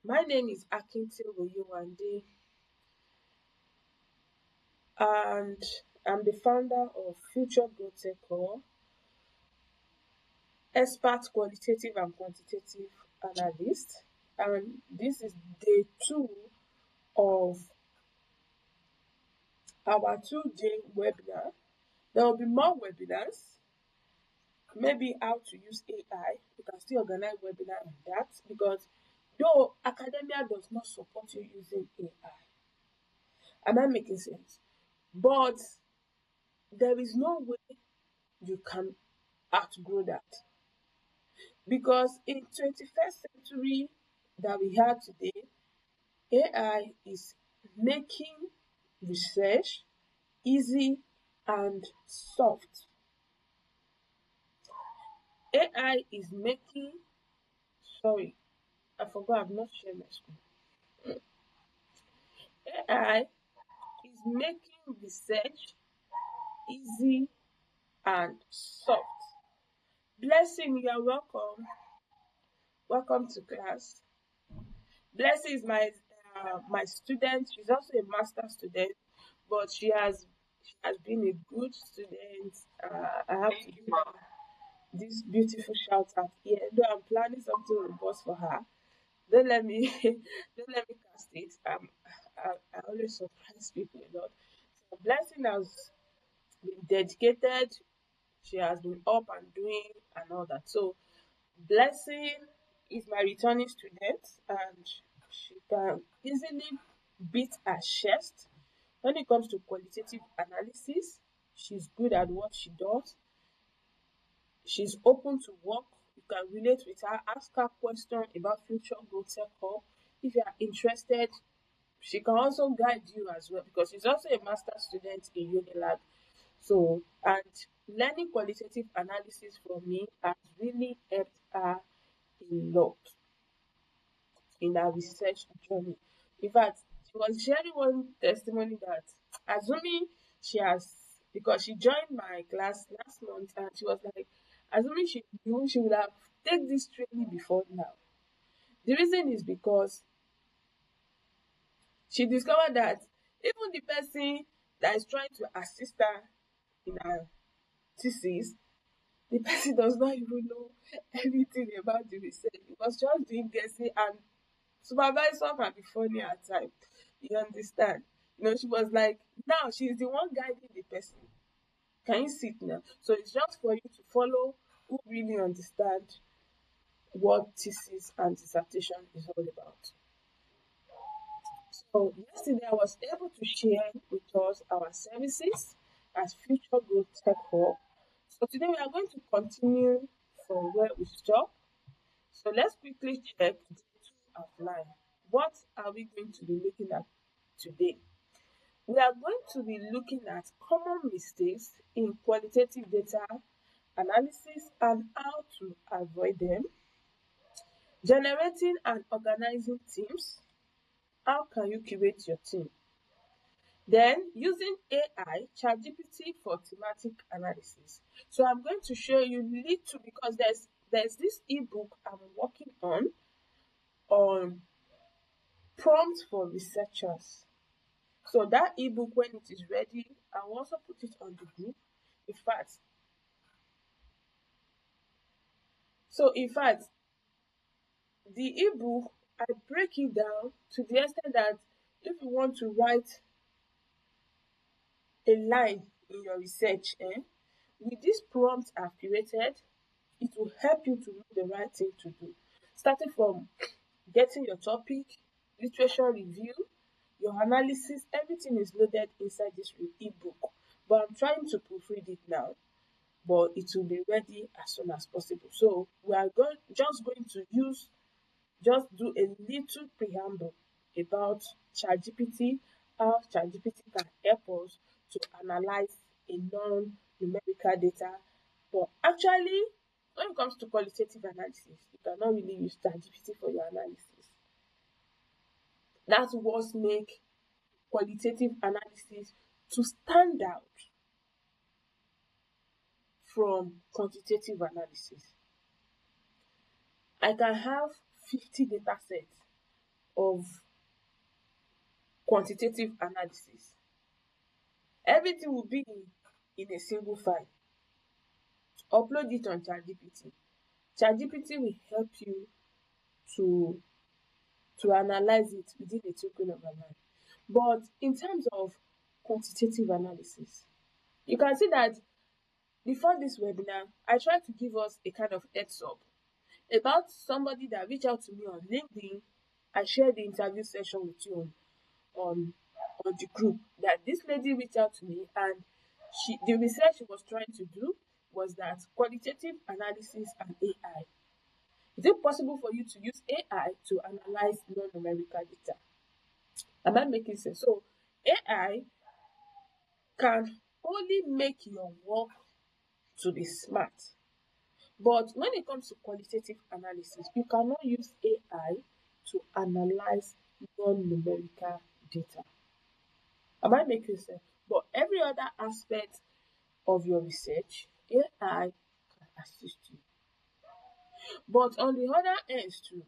My name is Qualitative, and I'm the founder of Future Growth Tech Hub, expert qualitative and quantitative analyst. And this is day two of our 2-day webinar. There will be more webinars, maybe how to use AI. You can still organize webinar on that because though academia does not support you using AI. Am I making sense? But there is no way you can outgrow that because in 21st century that we have today, AI is making research easy and soft. AI is making, sorry, I forgot I've not shared my screen. AI is making research easy and soft. Blessing, you are welcome. Welcome to class. Blessing is my student. She's also a master student, but she has been a good student. I have to give her this beautiful shout out here. Though I'm planning something robust for her. Don't let me don't let me cast it. I always surprise people a lot. So Blessing has been dedicated. She has been up and doing and all that. So Blessing is my returning student, and she can easily beat her chest when it comes to qualitative analysis. She's good at what she does. She's open to work. You can relate with her, ask her questions about future growth tech hub. If you are interested, she can also guide you as well because she's also a master student in Unilag. So, and learning qualitative analysis from me has really helped her a lot in her research journey. In fact, she was sharing one testimony that assuming she has, because she joined my class last month and she was like, assuming she knew, she would have taken this training before now. The reason is because she discovered that even the person that is trying to assist her in her thesis, the person does not even know anything about the research. It was just doing guessing, and supervisor can be funny at times. You understand? She was like, now she's the one guiding the person. Can you see it now? So it's just for you to follow who really understand what thesis and dissertation is all about. So yesterday I was able to share with us our services as Future Growth Tech Hub. So today we are going to continue from where we stopped. So let's quickly check the two outline. What are we going to be looking at today? We are going to be looking at common mistakes in qualitative data analysis and how to avoid them, generating and organizing teams. How can you curate your team? Then using AI, ChatGPT for thematic analysis. So I'm going to show you little because there's this ebook I'm working on prompts for researchers. So that ebook, when it is ready, I will also put it on the group. In fact, in fact, the ebook I break it down to the extent that if you want to write a line in your research, with this prompt I've created, it will help you to know the right thing to do. Starting from getting your topic, literature review, your analysis, everything is loaded inside this ebook. But I'm trying to proofread it now, but it will be ready as soon as possible. So we are going to just do a little preamble about ChatGPT, how ChatGPT can help us to analyze a non-numerical data. But actually, when it comes to qualitative analysis, you cannot really use ChatGPT for your analysis. That's what makes qualitative analysis to stand out from quantitative analysis. I can have 50 data sets of quantitative analysis. Everything will be in a single file. Upload it on ChatGPT. ChatGPT will help you to analyze it within a twinkling of an eye. But in terms of quantitative analysis, you can see that before this webinar, I tried to give us a kind of heads up about somebody that reached out to me on LinkedIn. I shared the interview session with you on the group, that this lady reached out to me, and the research she was trying to do was that qualitative analysis and AI. Is it possible for you to use AI to analyze non-numerical data? Am I making sense? So AI can only make your work to be smart. But when it comes to qualitative analysis, you cannot use AI to analyze non-numerical data. Am I making sense? But every other aspect of your research, AI can assist you. But on the other end too,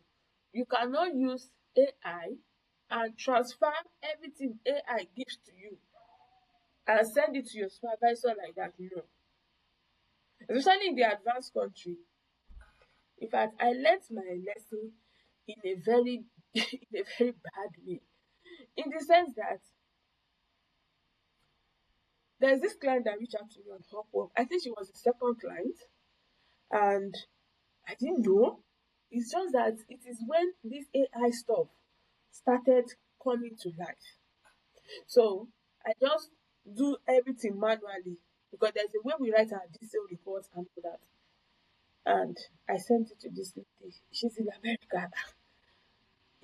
you cannot use AI and transfer everything AI gives to you and send it to your supervisor like that. No. Especially in the advanced country. In fact, I learnt my lesson in a very in a very bad way. In the sense that there's this client that reached out to me on Upwork. I think she was the second client, and I didn't know. It's just that it is when this AI stuff started coming to life. So I just do everything manually, because there's a way we write our detail reports and all that. And I sent it to this lady. She's in America.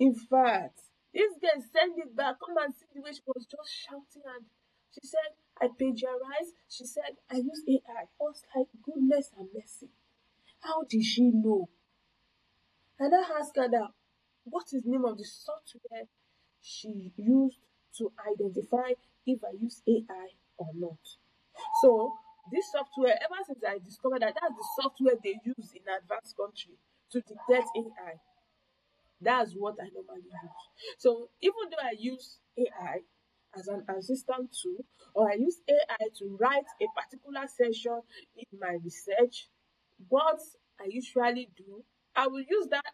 In fact, this girl sent it back. Come and see the way she was just shouting, and she said, I plagiarized. She said, I use AI. I was like, goodness and mercy. How did she know? And I asked her that, what is the name of the software she used to identify if I use AI or not? So this software, ever since I discovered that that's the software they use in advanced country to detect AI, that's what I normally use. So even though I use AI as an assistant tool, or I use AI to write a particular section in my research, what I usually do, I will use that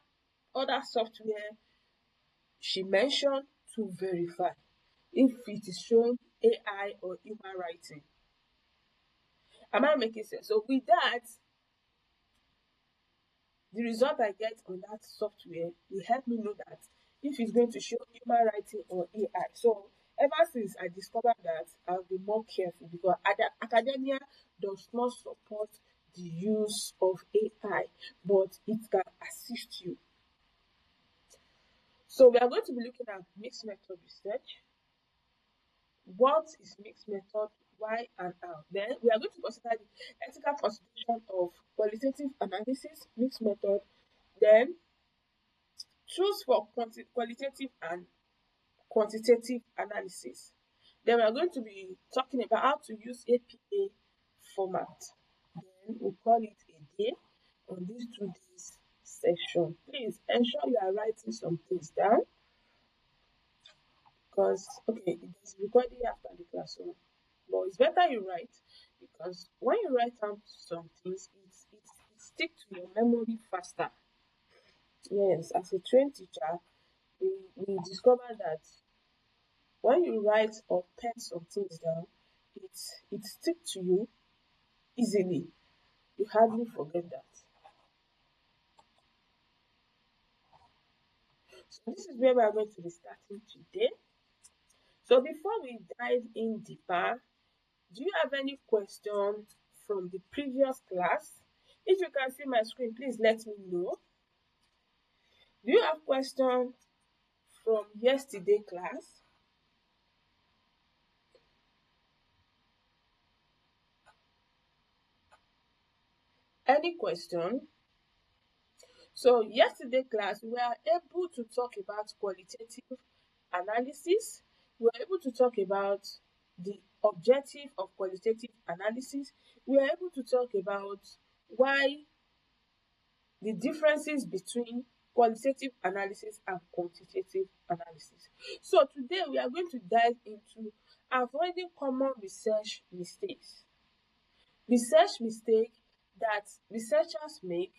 other software she mentioned to verify if it is showing AI or human writing. Am I making sense? So with that, the result I get on that software will help me know that if it's going to show human writing or AI. So ever since I discovered that, I'll be more careful, because academia does not support the use of AI, but it can assist you. So we are going to be looking at mixed method research. What is mixed method? Why and how? Then we are going to consider the ethical consideration of qualitative analysis, mixed method, then tools for qualitative and quantitative analysis. Then we are going to be talking about how to use APA format. Then we'll call it a day on this 2 days session. Please ensure you are writing some things down, because okay, it's recording after the class, so but it's better you write, because when you write down some things, it stick to your memory faster. Yes, as a trained teacher, we discovered that when you write or pen some things down, it stick to you easily. You hardly forget that. So this is where we are going to be starting today. So before we dive in deeper, do you have any questions from the previous class? If you can see my screen, please let me know. Do you have questions from yesterday class? Any question? So yesterday class, we were able to talk about qualitative analysis. We were able to talk about the objective of qualitative analysis. We were able to talk about why the differences between qualitative analysis and quantitative analysis. So today we are going to dive into avoiding common research mistakes. Research mistake that researchers make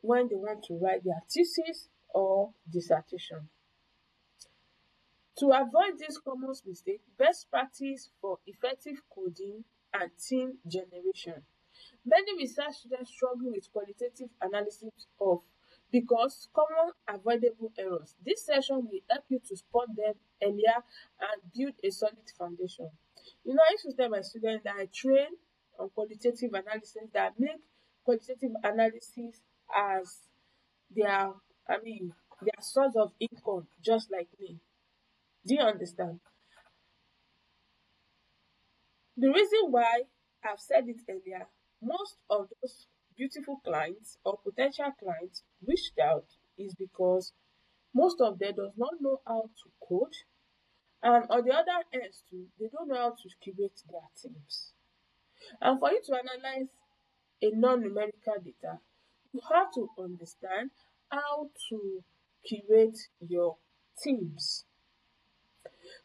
when they want to write their thesis or dissertation. To avoid this common mistake, best practice for effective coding and theme generation. Many research students struggle with qualitative analysis of because common avoidable errors. This session will help you to spot them earlier and build a solid foundation. You know, I used to tell my students that I train on qualitative analysis, that make qualitative analysis as their, their source of income, just like me. Do you understand? The reason why I've said it earlier, most of those beautiful clients or potential clients reached out is because most of them does not know how to code, and on the other hand too, they don't know how to curate their teams. And for you to analyze a non-numerical data, you have to understand how to curate your teams.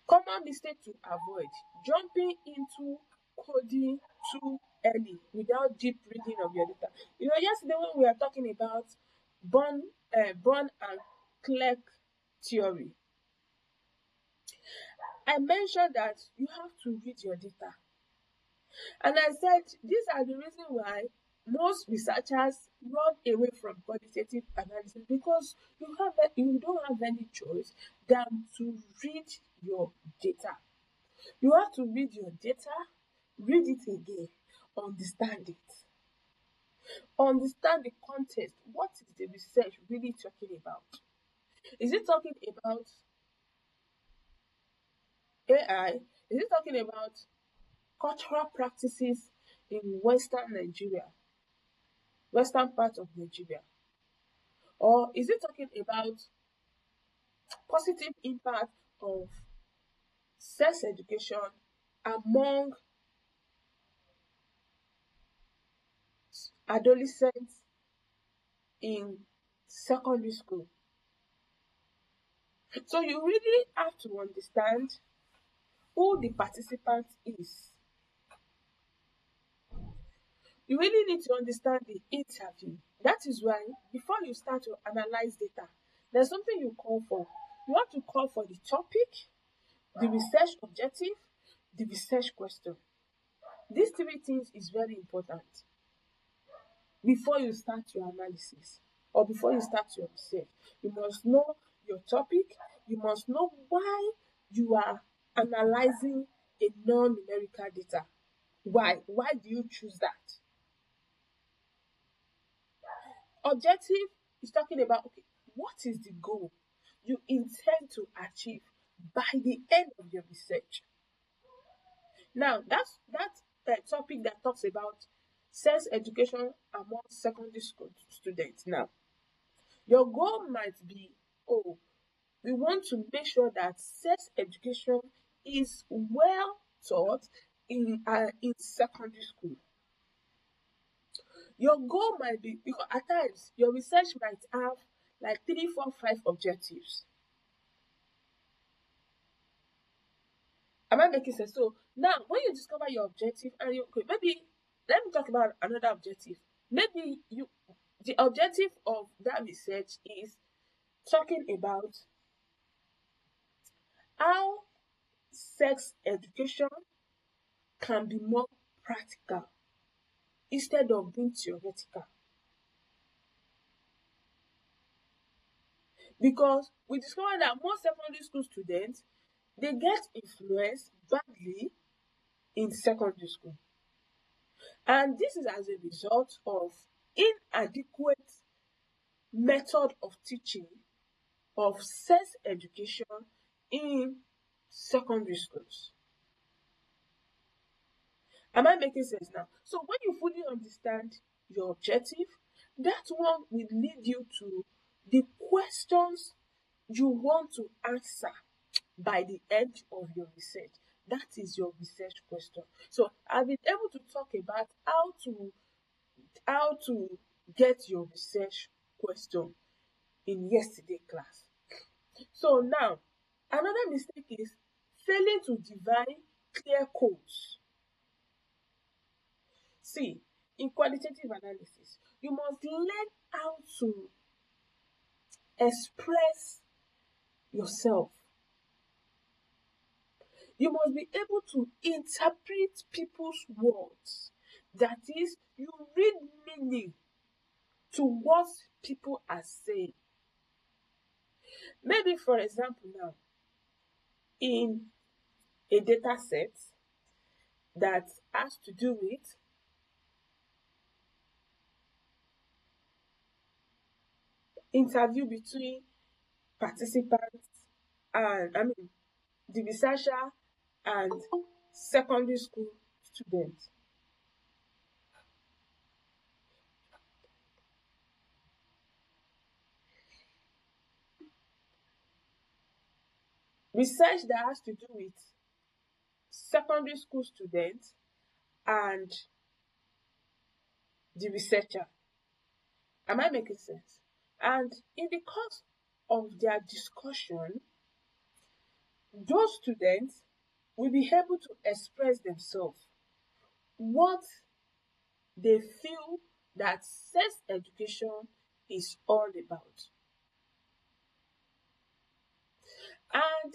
Common mistake to avoid: jumping into coding too early without deep reading of your data. You know, yesterday when we were talking about Born and Clerk theory, I mentioned that you have to read your data. And I said these are the reasons why most researchers run away from qualitative analysis, because you don't have any choice than to read your data. You have to read your data, read it again, understand it. Understand the context. What is the research really talking about? Is it talking about AI? Is it talking about cultural practices in Western part of Nigeria? Or is it talking about positive impact of sex education among adolescents in secondary school? So you really have to understand who the participant is. You really need to understand the interview. That is why before you start to analyze data, there's something you call for. You have to call for the topic, the research objective, the research question. These three things is very important before you start your analysis or before you start your research. You must know your topic, you must know why you are analyzing a non-numerical data. Why? Why do you choose that? Objective is talking about, okay, what is the goal you intend to achieve by the end of your research? Now, that topic that talks about sex education among secondary school students. Now, your goal might be, oh, we want to make sure that sex education is well taught in secondary school. Your goal might be, because at times your research might have like 3, 4, 5 objectives. Am I making sense? So now when you discover your objective and you, okay, maybe let me talk about another objective. Maybe the objective of that research is talking about how sex education can be more practical instead of being theoretical. Because we discovered that most secondary school students, they get influenced badly in secondary school. And this is as a result of inadequate method of teaching of sex education in secondary schools. Am I making sense now? So when you fully understand your objective, that one will lead you to the questions you want to answer by the end of your research. That is your research question. So I've been able to talk about how to get your research question. in yesterday class. So now, another mistake is failing to define clear codes. See, in qualitative analysis, you must learn how to express yourself. You must be able to interpret people's words. That is, you read meaning to what people are saying. Maybe, for example, now, in a data set that has to do with interview between participants and the researcher and secondary school students. Research that has to do with secondary school students and the researcher. Am I making sense? And in the course of their discussion, those students will be able to express themselves, what they feel that sex education is all about. And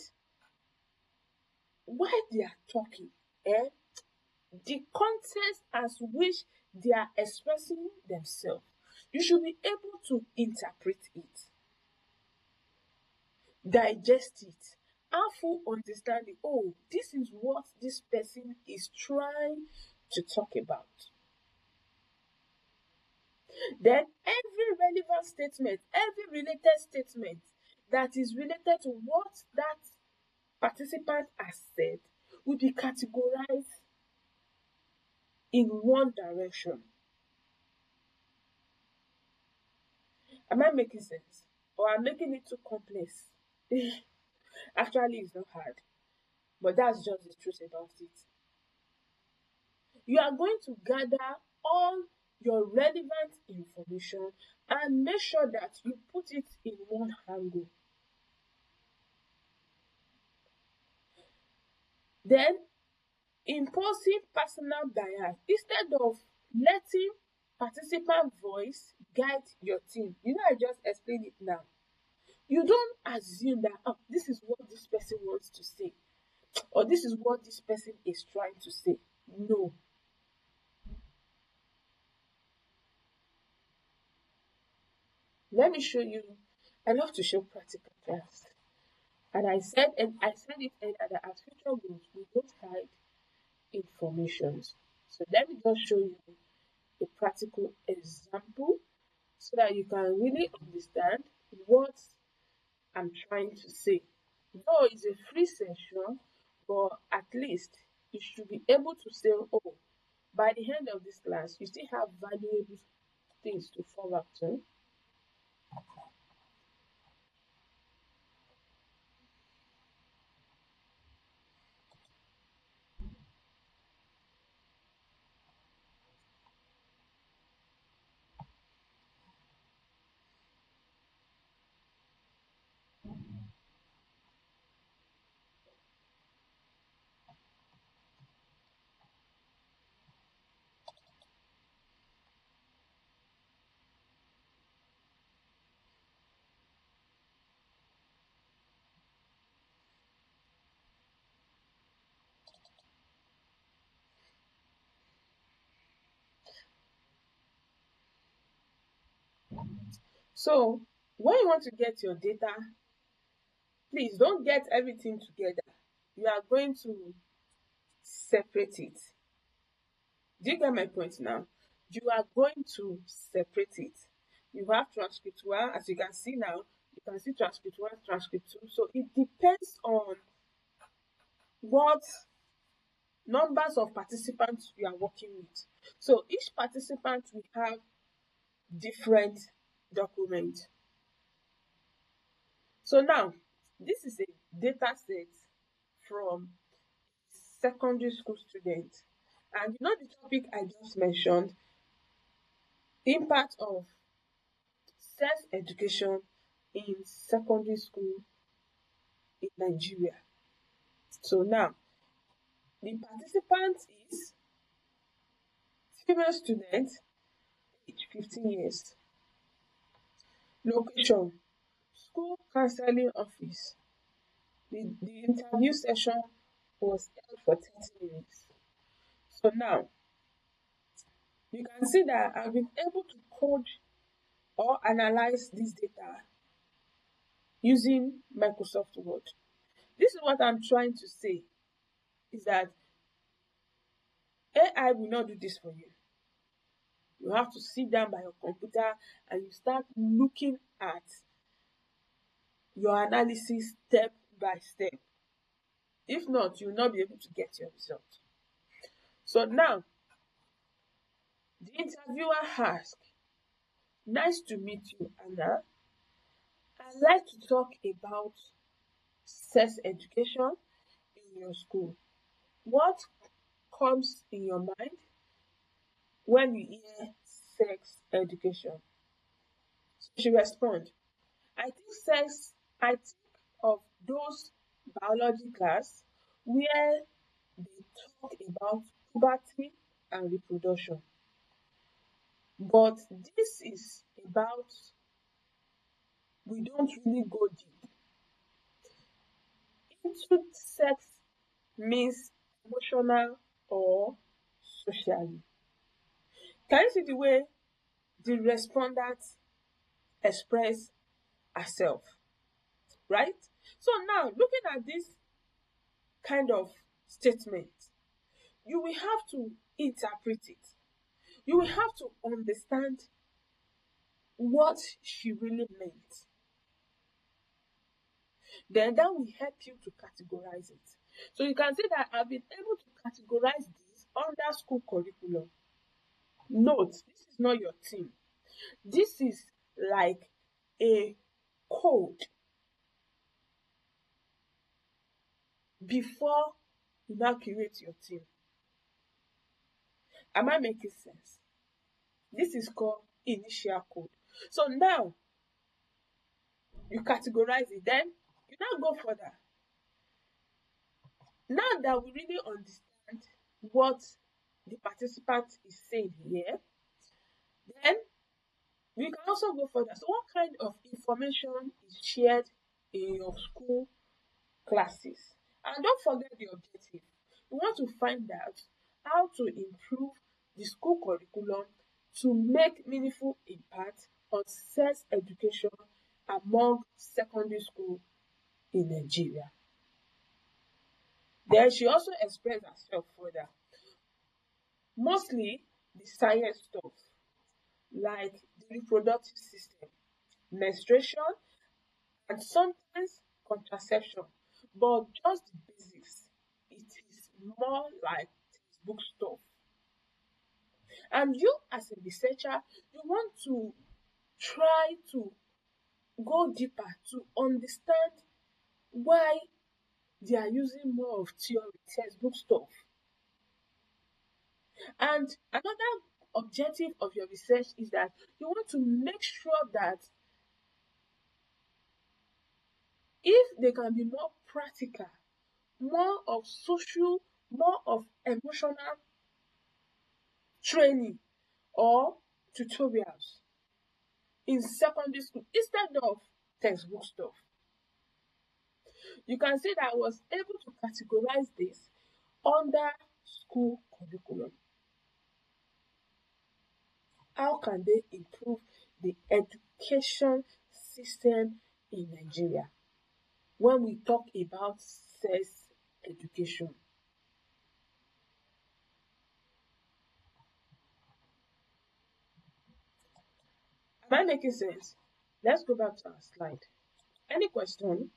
while they are talking, the context as which they are expressing themselves, you should be able to interpret it, digest it, have full understanding. Oh, this is what this person is trying to talk about. Then every relevant statement, every related statement that is related to what that participant has said will be categorized in one direction. Am I making sense? Or I'm making it too complex? Actually, it's not hard, but that's just the truth about it. You are going to gather all your relevant information and make sure that you put it in one angle. Then, imposing personal bias instead of letting participant voice guide your team. I just explained it now. You don't assume that, oh, this is what this person wants to say, or this is what this person is trying to say. No. Let me show you. I love to show practical class. And I said it earlier that as future goals, we don't hide informations. So let me just show you a practical example so that you can really understand what I'm trying to say. Though it's a free session, but at least you should be able to say, oh, by the end of this class, you still have valuable things to fall back to. So when you want to get your data, please don't get everything together. You are going to separate it. Do you get my point now? You are going to separate it. You have transcript 1, as you can see now, you can see transcript 1, transcript 2. So it depends on what numbers of participants you are working with. So each participant will have different documents. So now, this is a data set from secondary school students. And the topic I just mentioned, impact of sex education in secondary school in Nigeria. So now, the participant is female student, age 15 years. Location, school counseling office. The interview session was held for 30 minutes. So now, you can see that I've been able to code or analyze this data using Microsoft Word. This is what I'm trying to say is that AI will not do this for you. You have to sit down by your computer and you start looking at your analysis step by step. If not, you will not be able to get your result. So now, the interviewer asked, "Nice to meet you, Anna. I'd like to talk about sex education in your school. What comes in your mind when you hear sex education?" So she responded, I think of those biology class where they talk about puberty and reproduction. But this is about, we don't really go deep into sex means emotional or socially. Can you see the way the respondent express herself, right? So now, looking at this kind of statement, you will have to interpret it. You will have to understand what she really meant. Then that will help you to categorize it. So you can see that I've been able to categorize this under school curriculum. Note, this is not your team. This is like a code before you now create your team. Am I making sense? This is called initial code. So now you categorize it, then you now go further. Now that we really understand what the participant is saying here, then we can also go further. So what kind of information is shared in your school classes? And don't forget the objective. We want to find out how to improve the school curriculum to make meaningful impact on sex education among secondary school in Nigeria. Then she also expressed herself further. Mostly the science stuff, like the reproductive system, menstruation, and sometimes contraception. But just the basics. It is more like textbook stuff. And you, as a researcher, you want to try to go deeper to understand why they are using more of theory, textbook stuff. And another objective of your research is that you want to make sure that if they can be more practical, more of social, more of emotional training or tutorials in secondary school instead of textbook stuff. You can see that I was able to categorize this under school curriculum. How can they improve the education system in Nigeria when we talk about sex education? Am I making sense? Let's go back to our slide. Any question?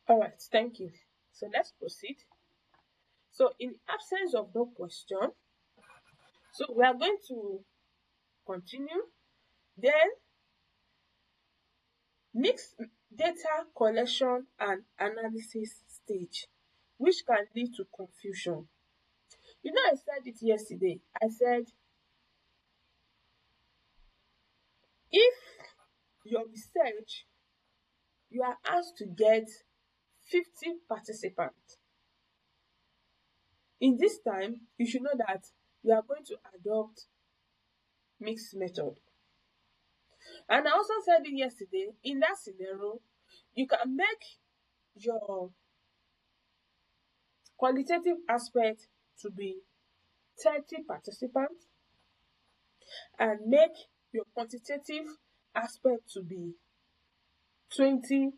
All right, thank you. So let's proceed. So in absence of no question, so we are going to continue. Then mixed data collection and analysis stage, which can lead to confusion. You know, I said it yesterday. I said if your research, you are asked to get 50 participants. In this time, you should know that you are going to adopt mixed method. And I also said it yesterday, in that scenario, you can make your qualitative aspect to be 30 participants and make your quantitative aspect to be 20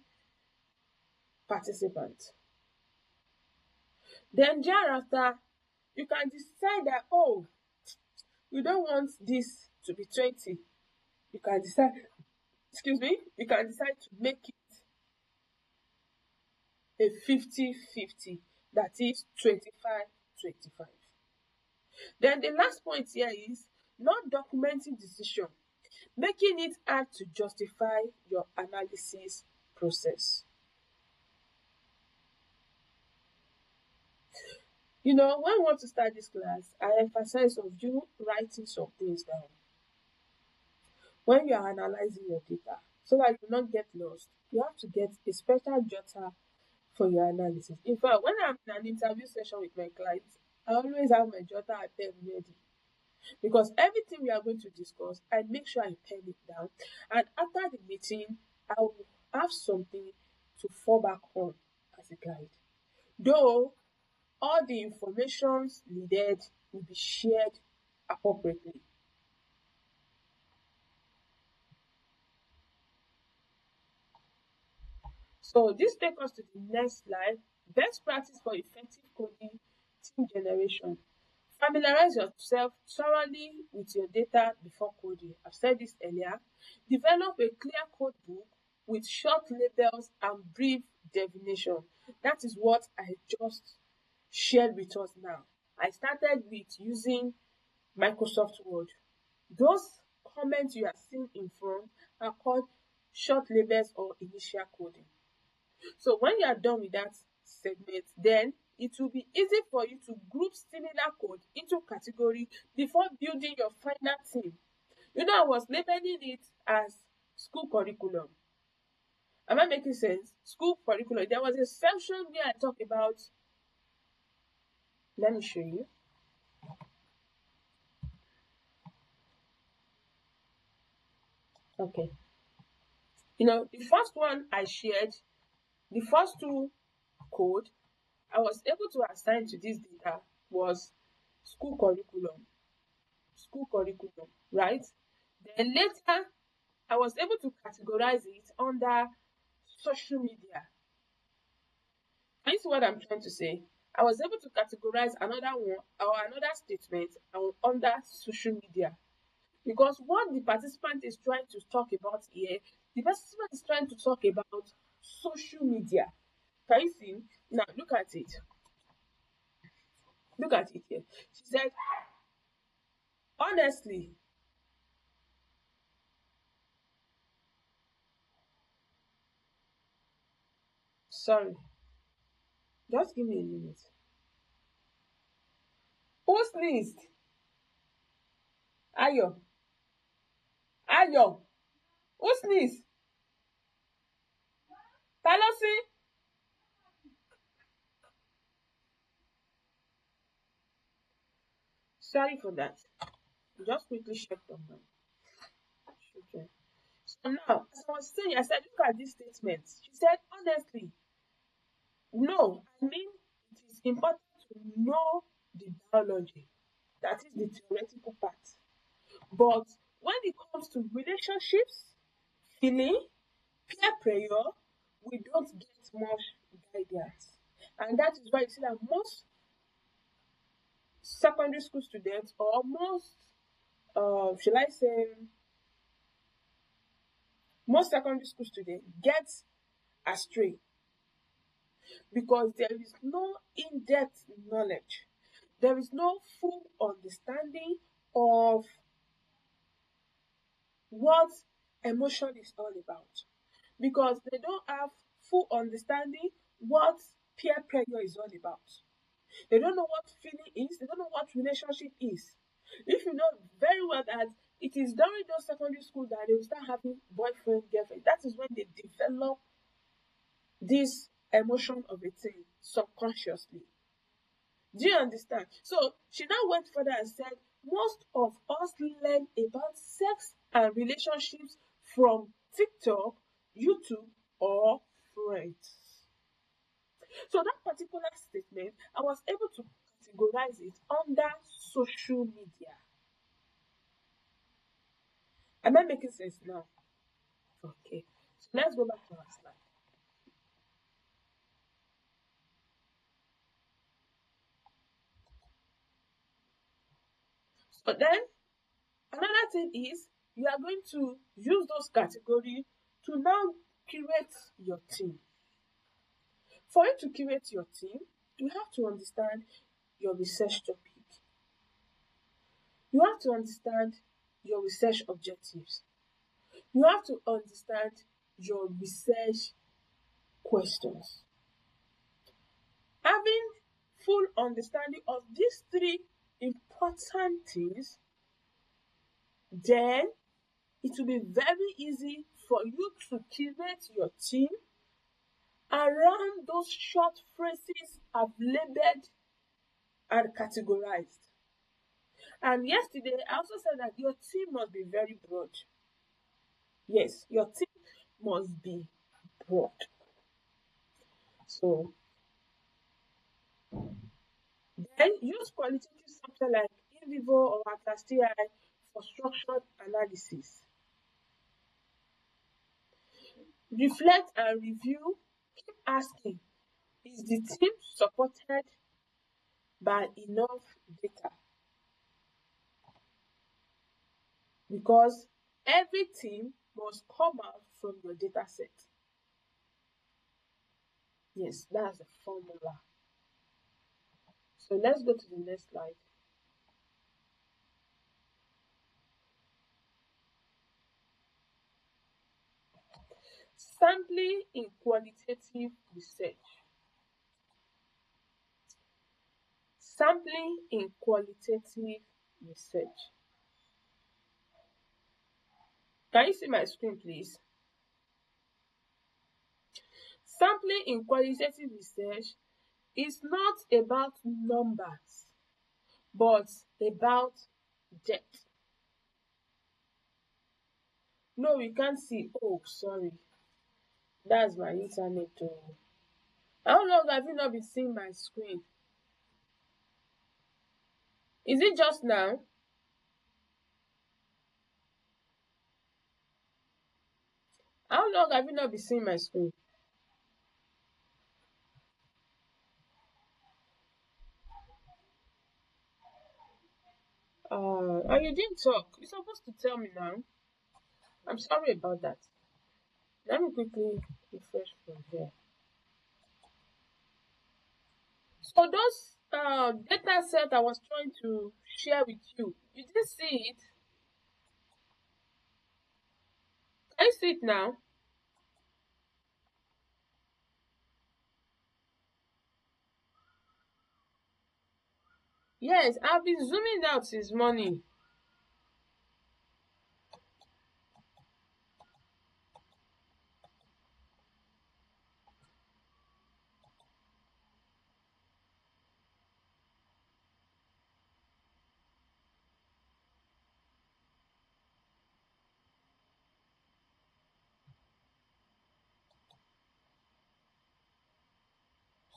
participants. Then thereafter, you can decide that, oh, you don't want this to be 20. You can decide, you can decide to make it a 50-50, that is 25-25. Then the last point here is not documenting decision, making it hard to justify your analysis process. You know, when we want to start this class, I emphasize of you writing some things down when you are analyzing your data so that you not get lost. You have to get a special jotter for your analysis. In fact, when I'm in an interview session with my clients, I always have my jotter and pen ready because everything we are going to discuss, I make sure I pen it down. And after the meeting, I will have something to fall back on as a guide. Though all the informations needed will be shared appropriately. So this takes us to the next slide. Best practice for effective coding team generation. Familiarize yourself thoroughly with your data before coding. I've said this earlier. Develop a clear code book with short labels and brief definition. That is what I just shared with us now. I started with using Microsoft Word. Those comments you are seeing in front are called short labels or initial coding. So when you are done with that segment, then it will be easy for you to group similar code into category before building your final theme. You know, I was labeling it as school curriculum. Am I making sense? School curriculum. There was a section where I talk about, let me show you. Okay. You know, the first one I shared, the first two code I was able to assign to this data was school curriculum. School curriculum, right? Then later, I was able to categorize it under social media. Can you see what I'm trying to say? I was able to categorize another one or another statement under social media. Because what the participant is trying to talk about here, the participant is trying to talk about social media. Can you see? Now look at it. Look at it here. She said, honestly, sorry, just give me a minute. Who sneezed? Ayo. Ayo. Who sneezed? Ta ló sín? Sorry for that. Just quickly checked on my children. So now, as I was saying, I said, look at this statement. She said, honestly, no, I mean, it is important to know the biology. That is the theoretical part. But when it comes to relationships, feeling, peer pressure, we don't get much guidance. And that is why you see that most secondary school students or most, shall I say, most secondary school students get astray. because there is no in-depth knowledge. There is no full understanding of what emotion is all about, because they don't have full understanding what peer pressure is all about. They don't know what feeling is, they don't know what relationship is. If you know very well that it is during those secondary school that they will start having boyfriend, girlfriend, that is when they develop this emotion of a thing subconsciously. Do you understand? So she now went further and said, most of us learn about sex and relationships from TikTok, YouTube, or friends. So that particular statement, I was able to categorize it under social media. Am I making sense now? Okay. So let's go back to our slide. So then another thing is you are going to use those categories to now curate your team. For you to curate your team, you have to understand your research topic. You have to understand your research objectives. You have to understand your research questions. Having full understanding of these three important things, then it will be very easy for you to curate your team around those short phrases I've labeled and categorized. And yesterday, I also said that your team must be very broad. Yes, your team must be broad. So then use qualitative software like in vivo or Atlas.ti for structured analysis. Reflect and review. Keep asking, is the team supported by enough data? Because every team must come out from your data set. Yes, that's the formula. So let's go to the next slide. Sampling in qualitative research. Sampling in qualitative research. Can you see my screen, please? Sampling in qualitative research is not about numbers, but about depth. No, we can't see. Oh, sorry. That's my internet. Oh. How long have you not been seeing my screen? Is it just now? How long have you not been seeing my screen? And you didn't talk. You're supposed to tell me now. I'm sorry about that. Let me quickly refresh from here. So those data set I was trying to share with you, you didn't see it? Can you see it now? Yes, I've been zooming out since morning.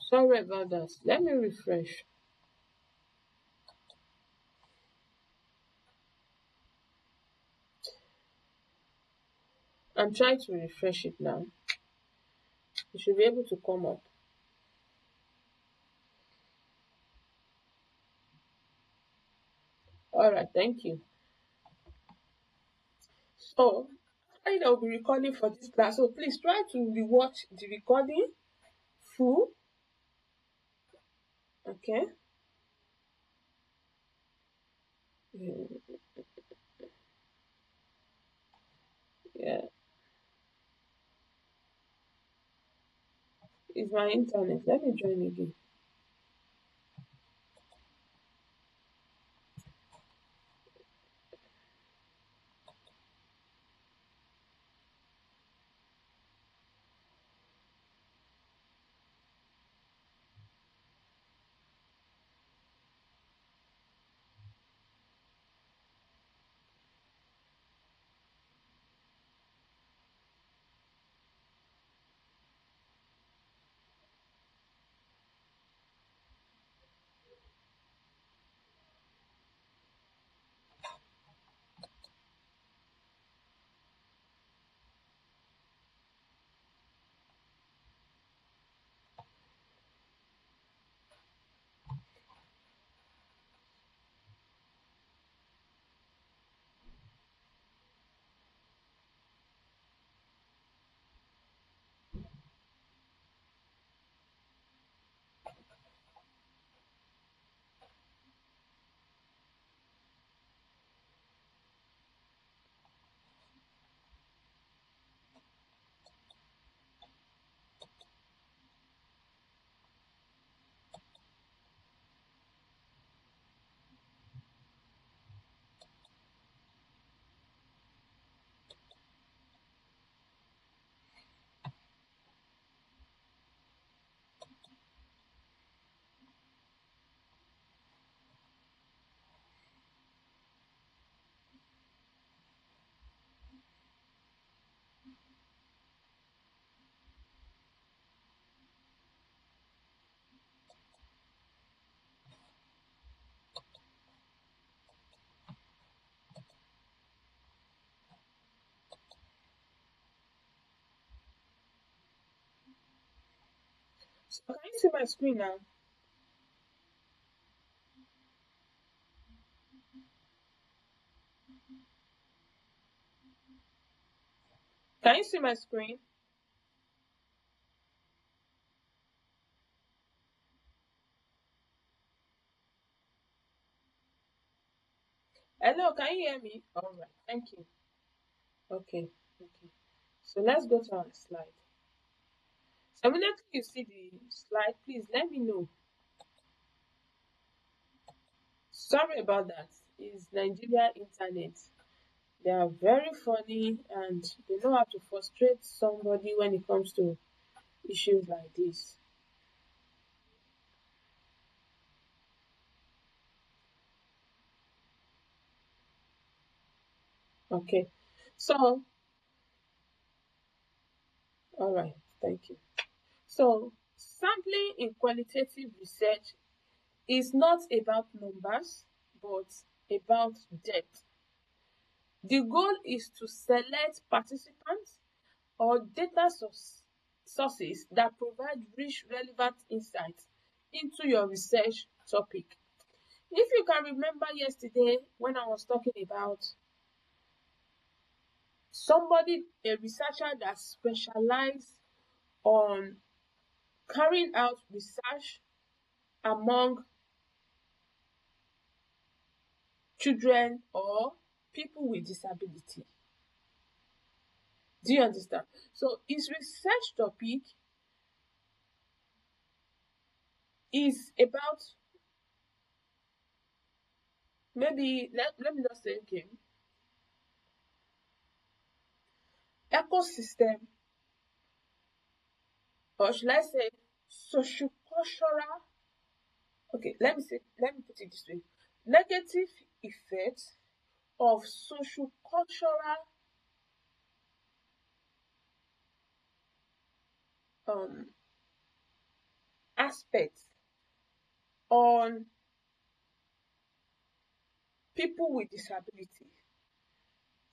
Sorry about that. Let me refresh. I'm trying to refresh it now. You should be able to come up. All right, thank you. So, I will be recording for this class. So please try to rewatch the recording full Okay. Yeah. Yeah. It's my internet. Let me join again. So can you see my screen now? Can you see my screen? Hello, can you hear me? All right, thank you. Okay, okay. So let's go to our slide. So immediately you see the slide, please let me know. Sorry about that. It's Nigeria internet. They are very funny and they know how to frustrate somebody when it comes to issues like this. Okay. So, all right, thank you. So, sampling in qualitative research is not about numbers, but about depth. The goal is to select participants or sources that provide rich, relevant insights into your research topic. If you can remember yesterday when I was talking about somebody, a researcher that specialized on carrying out research among children or people with disability. Do you understand? So his research topic is about, maybe let me just say, okay, ecosystem, or should I say sociocultural, okay, let me put it this way, negative effects of sociocultural um aspects on people with disability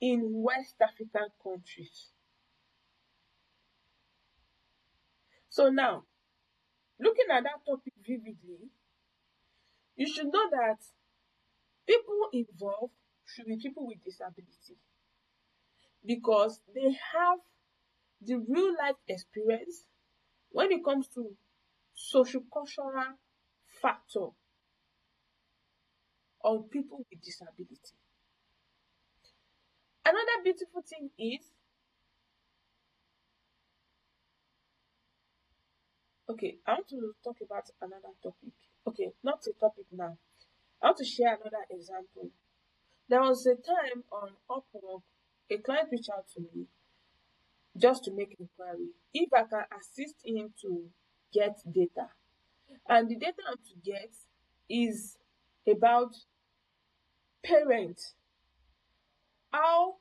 in West African countries. So now, looking at that topic vividly, you should know that people involved should be people with disability because they have the real life experience when it comes to social cultural factor on people with disability. Another beautiful thing is, okay, I want to talk about another topic. Okay, not a topic now. I want to share another example. There was a time on Upwork, a client reached out to me just to make inquiry if I can assist him to get data. And the data I'm to get is about parents. How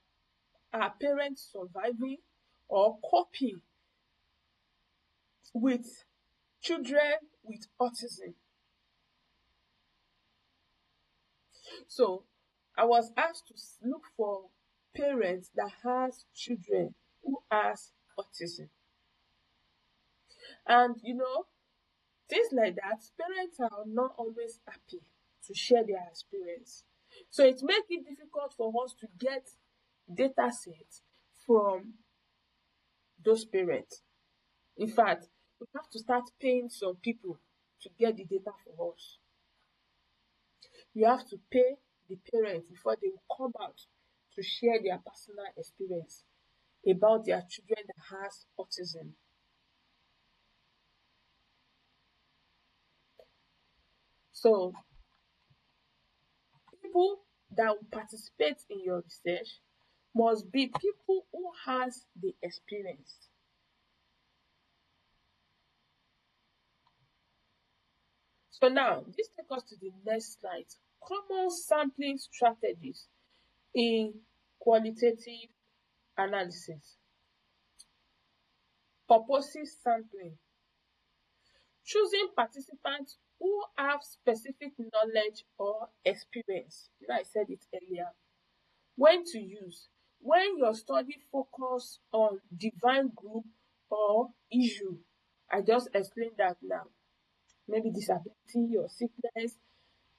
are parents surviving or coping with children with autism? So I was asked to look for parents that has children who has autism. And things like that, parents are not always happy to share their experience. So it makes it difficult for us to get data sets from those parents. In fact, we have to start paying some people to get the data for us. You have to pay the parents before they will come out to share their personal experience about their children that has autism. So people that will participate in your research must be people who has the experience. So now this takes us to the next slide. Common sampling strategies in qualitative analysis. Purposive sampling. Choosing participants who have specific knowledge or experience. I said it earlier. When to use. When your study focus on defined group or issue. I just explained that now. Maybe disability or sickness,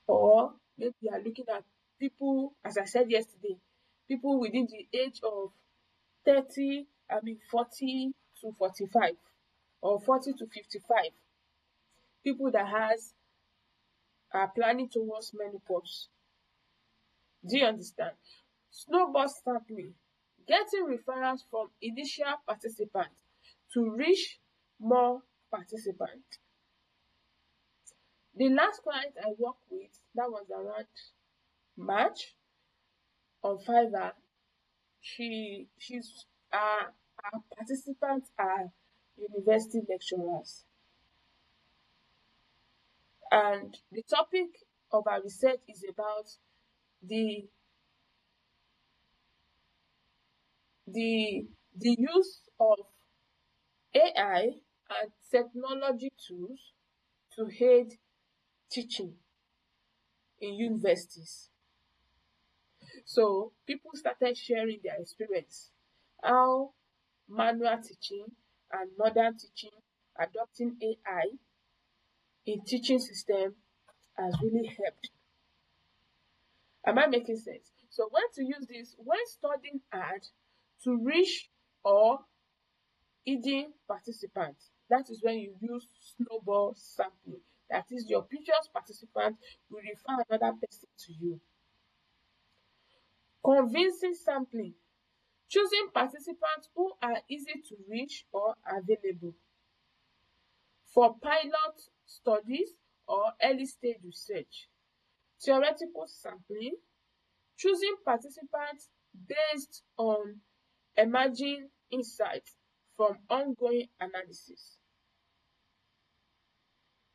or maybe you are looking at people, as I said yesterday, people within the age of 40 to 45 or 40 to 55, people that are planning towards menopause. Do you understand? Snowball sampling, getting referrals from initial participants to reach more participants. The last client I worked with, that was around March on Fiverr. She's our participants are university lecturers, and the topic of our research is about the the the use of AI and technology tools to aid teaching in universities. So people started sharing their experience, how manual teaching and modern teaching, adopting AI in teaching system has really helped. Am I making sense? So when to use this when studying hard to reach or hidden participants. That is when you use snowball sampling. That is, your previous participant will refer another person to you. Convincing sampling. Choosing participants who are easy to reach or available. For pilot studies or early stage research. Theoretical sampling. Choosing participants based on emerging insights from ongoing analysis.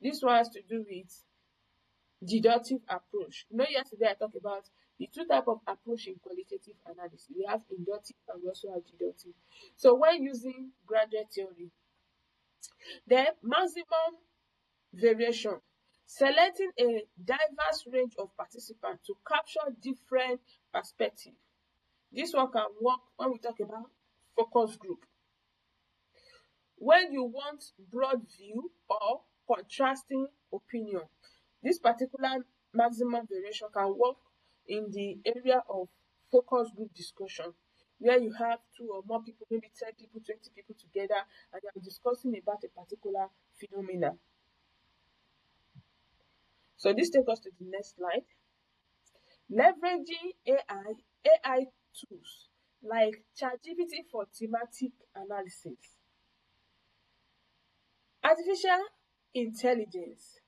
This one has to do with deductive approach. Yesterday I talked about the two type of approach in qualitative analysis. We have inductive and we also have deductive. So when using graduate theory, then maximum variation, selecting a diverse range of participants to capture different perspectives. This one can work when we talk about focus group. When you want broad view or contrasting opinion, this particular maximum variation can work in the area of focus group discussion, where you have two or more people, maybe 10 people, 20 people together, and they are discussing about a particular phenomena. So this takes us to the next slide. Leveraging AI tools like ChatGPT for thematic analysis. Artificial intelligence.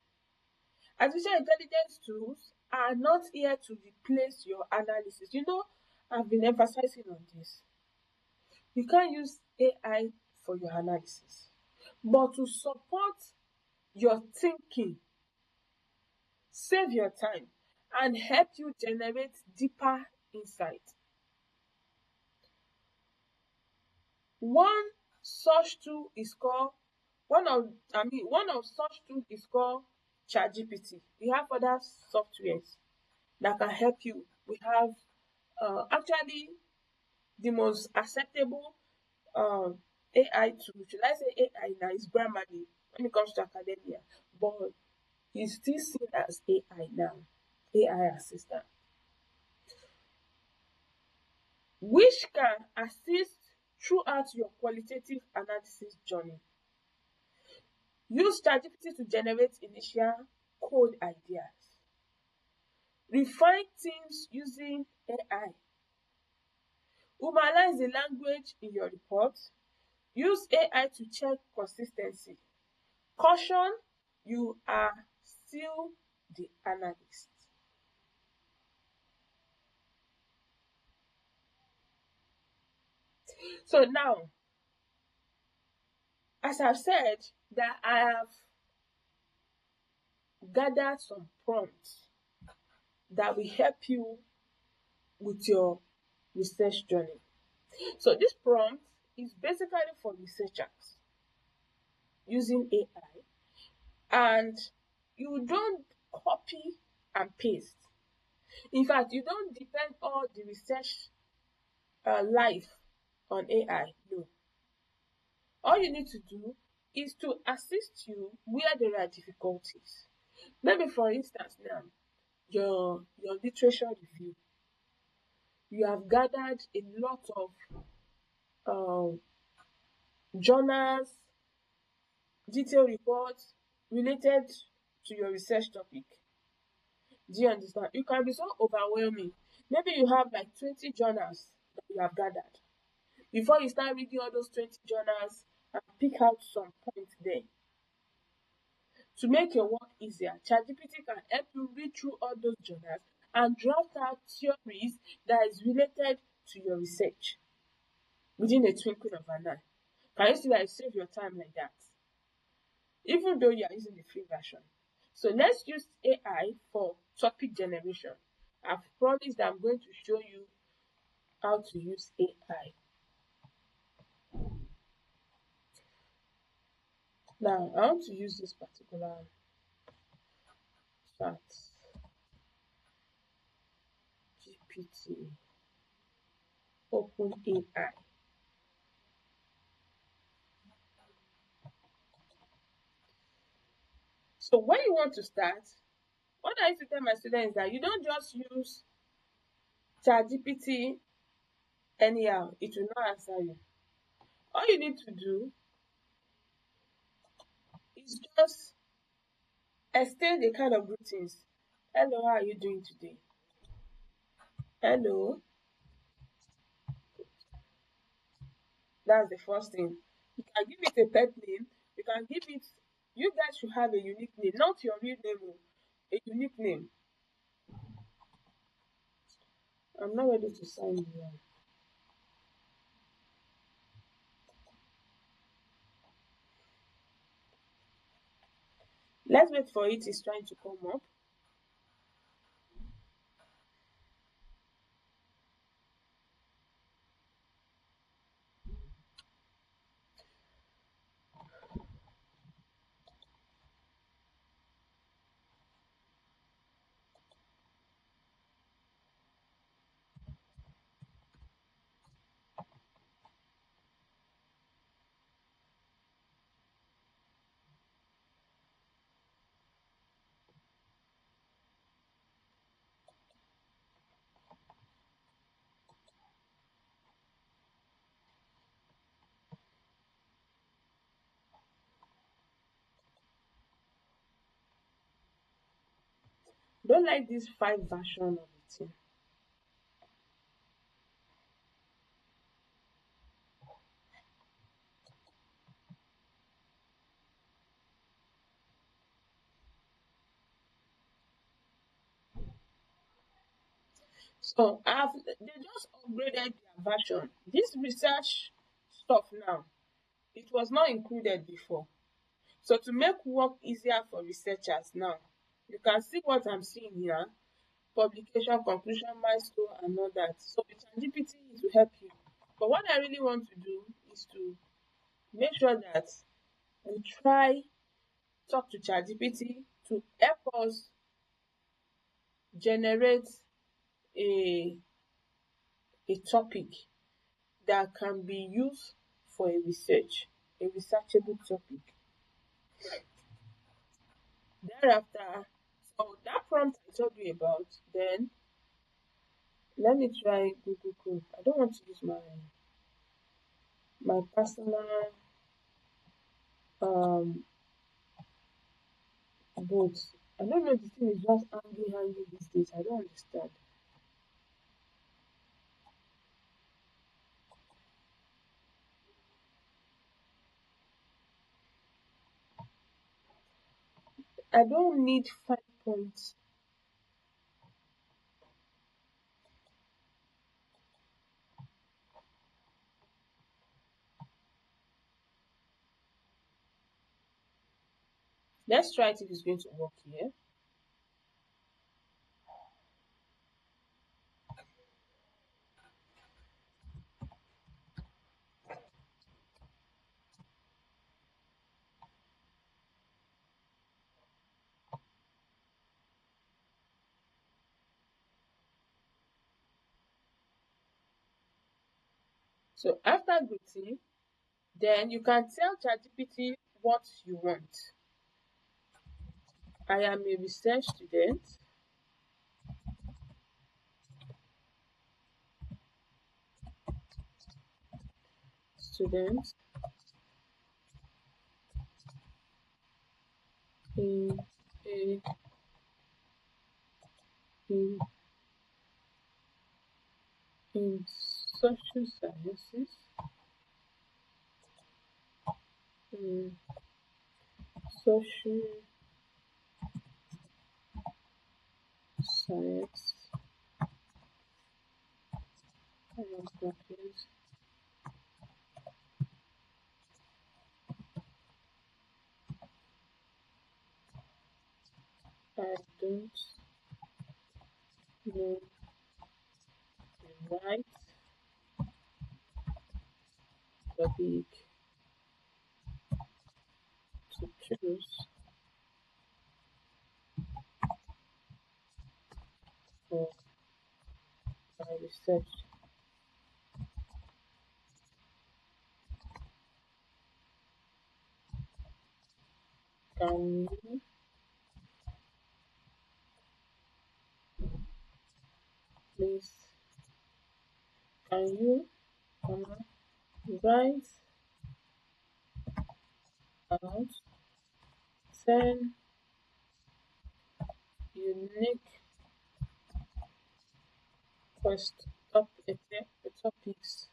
Artificial intelligence tools are not here to replace your analysis. I've been emphasizing on this. You can't use AI for your analysis, but to support your thinking, save your time, and help you generate deeper insight. One such tool is called one of such tools is called ChatGPT. We have other softwares that can help you. We have actually the most acceptable AI tool. Should I say AI now? Is Grammarly when it comes to academia, but it's still seen as AI now, AI assistant, which can assist throughout your qualitative analysis journey. Use ChatGPT to generate initial code ideas. Refine themes using AI. Humanize the language in your report. Use AI to check consistency. Caution, you are still the analyst. So now, as I've said, that I have gathered some prompts that will help you with your research journey. So this prompt is basically for researchers using AI, and you don't copy and paste. In fact, you don't depend all the research life on AI. No. All you need to do is to assist you where there are difficulties. Maybe for instance now, your literature review. You have gathered a lot of um, journals, detailed reports related to your research topic. Do you understand? It can be so overwhelming. Maybe you have like 20 journals that you have gathered. Before you start reading all those 20 journals and pick out some points there. To make your work easier, ChatGPT can help you read through all those journals and draft out theories that is related to your research within a twinkling of an eye. Can you see that it saves your time like that? Even though you are using the free version. So let's use AI for topic generation. I've promised that I'm going to show you how to use AI. Now, I want to use this particular chat GPT, OpenAI. So when you want to start, what I used to tell my students is that you don't just use ChatGPT anyhow, it will not answer you. All you need to do is just extend the kind of greetings. Hello, how are you doing today? Hello. That's the first thing. You can give it a pet name. You can give it, you guys should have a unique name, not your real name, a unique name. I'm not ready to sign you now. Let's wait for it. It's trying to come up. Don't like this five version of the thing. So they just upgraded their version. This research stuff now, it was not included before. So to make work easier for researchers now, you can see what I'm seeing here: publication, conclusion, milestone, and all that. So with ChatGPT, it will help you. But what I really want to do is to make sure that we try talk to ChatGPT to help us generate a a topic that can be used for a researchable topic. Thereafter, so that prompt I told you about, then let me try Google Chrome. I don't want to use my personal um boat. I don't know, the thing is just hanging these days. I don't understand. I don't need 5 points. Let's try it if it's going to work here. So after greeting, then you can tell ChatGPT what you want. I am a research student in a in, in social sciences, in social science. I am confused. I don't know the right topic to choose for my research. Can you please, can you write out 10 unique topics,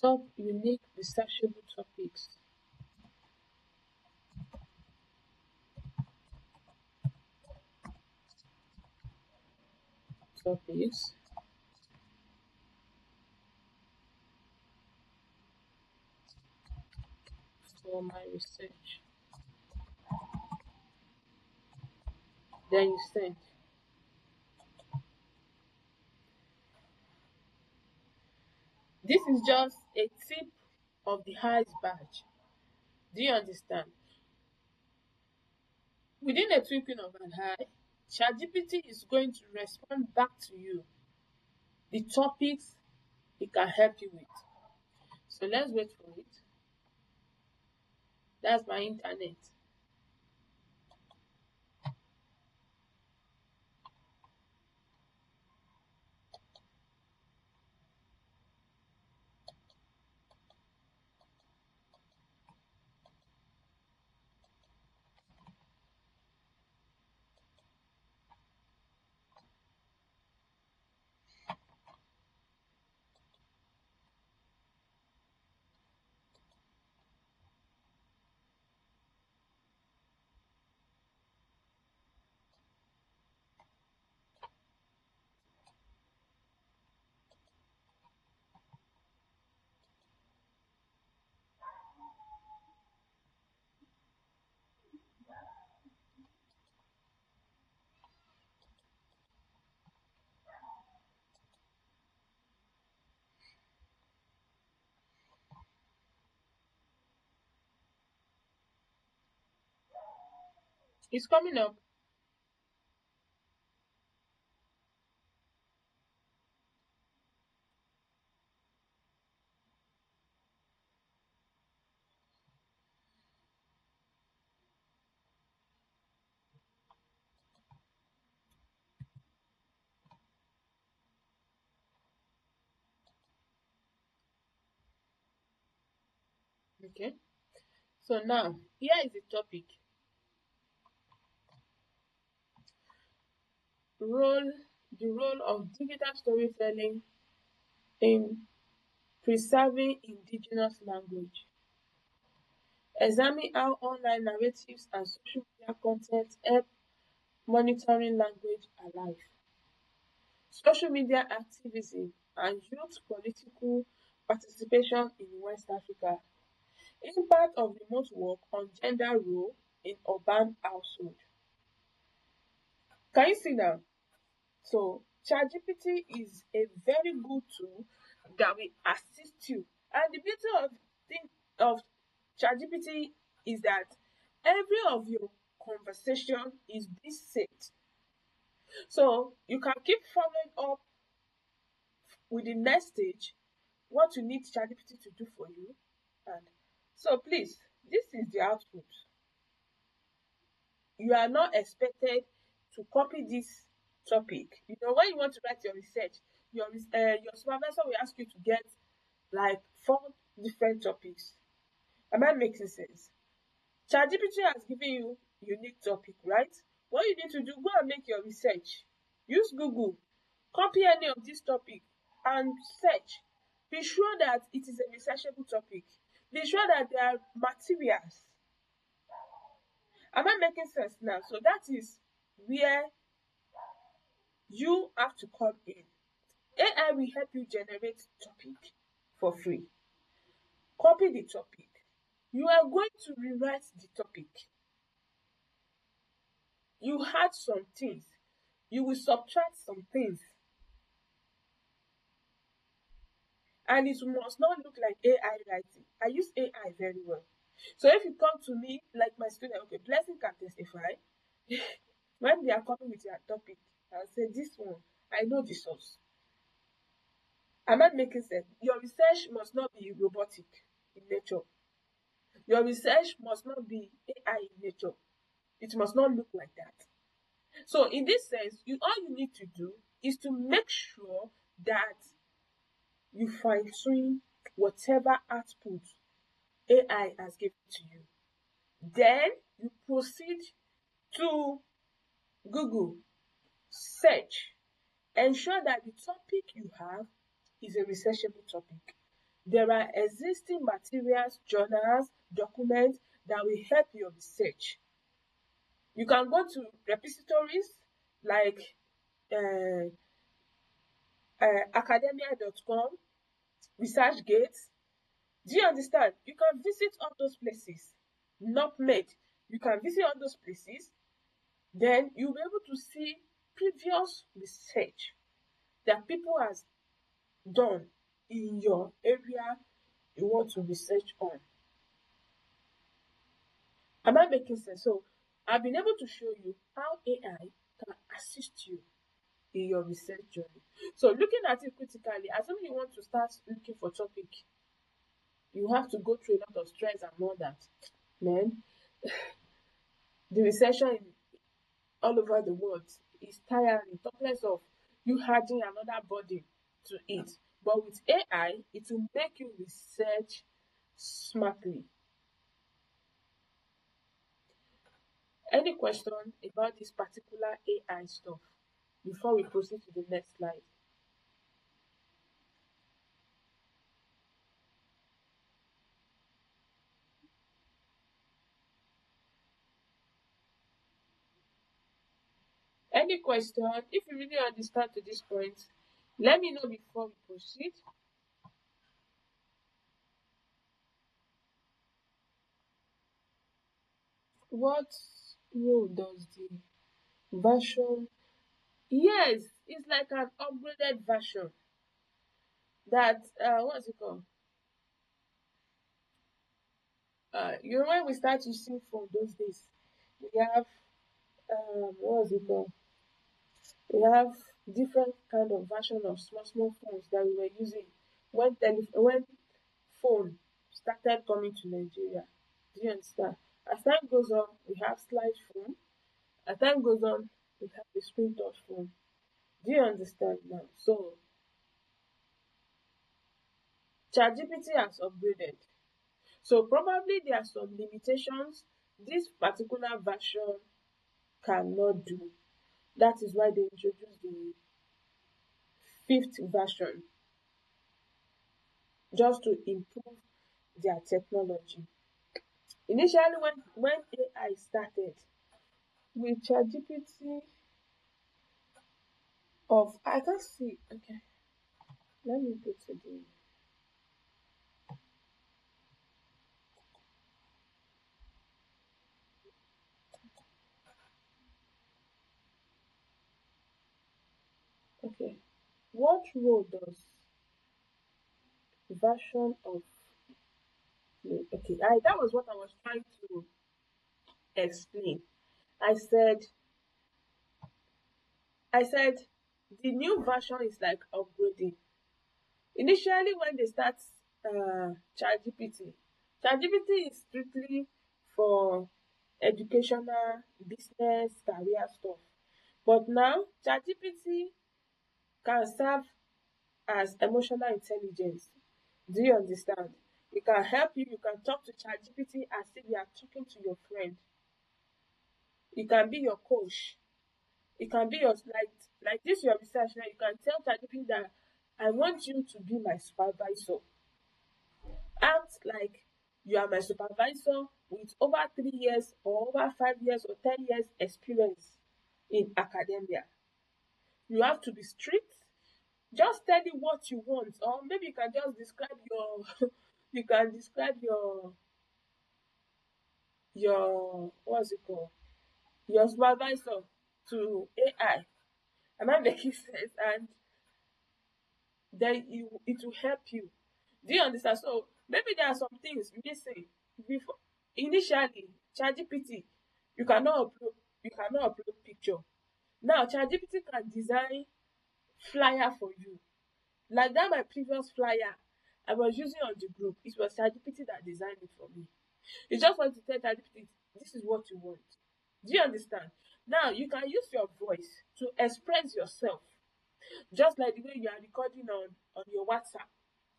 top unique researchable topics for my research. Then you send. This is just a tip of the iceberg. Do you understand? Within a twinkling of an eye, ChatGPT is going to respond back to you the topics it can help you with. So let's wait for it. That's my internet. It's coming up. Okay. So now, here is the topic. Role the role of digital storytelling in preserving indigenous language. Examine how online narratives and social media content help monitoring language alive. Social media activism and youth political participation in West Africa. Impact of remote work on gender role in urban household. Can you see now? So ChatGPT is a very good tool that will assist you. And the beauty of ChatGPT is that every of your conversation is being saved. So you can keep following up with the next stage, what you need ChatGPT to do for you. And so please, this is the output. You are not expected to copy this topic. You know, when you want to write your research, your supervisor will ask you to get like 4 different topics. Am I making sense? ChatGPT has given you unique topic, right? What you need to do, go and make your research. Use Google, copy any of this topic and search. Be sure that it is a researchable topic. Be sure that there are materials. Am I making sense now? So that is where you have to come in. AI will help you generate topic for free. Copy the topic. You are going to rewrite the topic. You add some things. You will subtract some things. And it must not look like AI writing. I use AI very well. So if you come to me, like my student, okay, Blessing can testify. When they are coming with their topic, I'll say, this one, I know the source. Am I making sense? Your research must not be robotic in nature. Your research must not be AI in nature. It must not look like that. So in this sense, all you need to do is to make sure that you fine tune whatever output AI has given to you. Then you proceed to Google, search, ensure that the topic you have is a researchable topic. There are existing materials, journals, documents that will help your research. You can go to repositories like uh, academia.com, ResearchGate. Do you understand? You can visit all those places. NUPMED, you can visit all those places. Then you'll be able to see previous research that people has done in your area you want to research on. Am I making sense? So I've been able to show you how AI can assist you in your research journey. So looking at it critically, assuming you want to start looking for topic, you have to go through a lot of stress and all that. Man, the recession all over the world is tiring, talk less of you adding another body to it. But with AI, it will make you research smartly. Any question about this particular AI stuff before we proceed to the next slide? Any question? If you really understand to this point, let me know before we proceed. What role does the version? Yes, it's like an upgraded version that what's it called? You know when we start using phone those days, we have what's it called? We have different kind of version of small small phones that we were using when phone started coming to Nigeria. Do you understand? As time goes on, we have slide phone. As time goes on, we have the screen touch phone. Do you understand now? So ChatGPT has upgraded. So probably there are some limitations this particular version cannot do. That is why they introduced the fifth version just to improve their technology. Initially, when AI started with ChatGPT of I can't see. Okay, let me go to the okay. What role does version of okay? That was what I was trying to explain. I said I said the new version is like upgrading. Initially, when they start ChatGPT, ChatGPT is strictly for educational, business, career stuff. But now, ChatGPT can serve as emotional intelligence. Do you understand? It can help you. You can talk to ChatGPT as if you are talking to your friend. It can be your coach. It can be your like this your research now. You can tell ChatGPT that I want you to be my supervisor. Act like you are my supervisor with over 3 years or over 5 years or 10 years experience in academia. You have to be strict. Just tell it what you want, or maybe you can just describe your you can describe your what's it called? Your supervisor to AI. Am I making sense? And then it will help you. Do you understand? So maybe there are some things missing before initially ChatGPT you cannot upload picture. Now ChatGPT can design flyer for you. Like that my previous flyer I was using on the group, it was ChatGPT that designed it for me. You just want to tell ChatGPT this is what you want. Do you understand? Now you can use your voice to express yourself. Just like the way you are recording on your WhatsApp.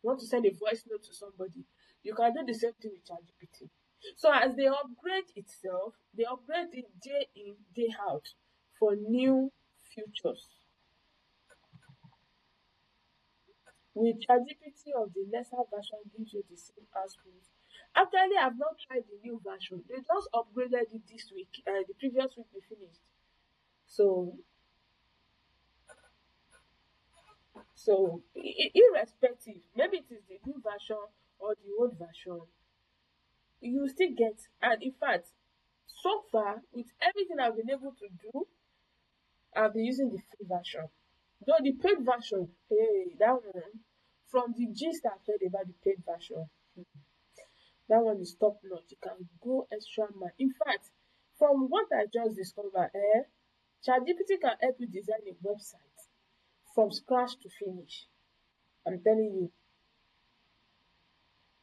You want to send a voice note to somebody, you can do the same thing with ChatGPT. So as they upgrade itself, they upgrade it day in, day out for new features. With ChatGPT of the lesser version gives you the same output. Actually, I've not tried the new version. They just upgraded it this week. The previous week we finished. So, irrespective, maybe it is the new version or the old version, you still get. And in fact, so far with everything I've been able to do, I've been using the free version. Though the paid version, hey, that one, from the gist I've heard about the paid version, that one is top notch. You can go extra mile. In fact, from what I just discovered, ChatGPT can help you design a website from scratch to finish. I'm telling you,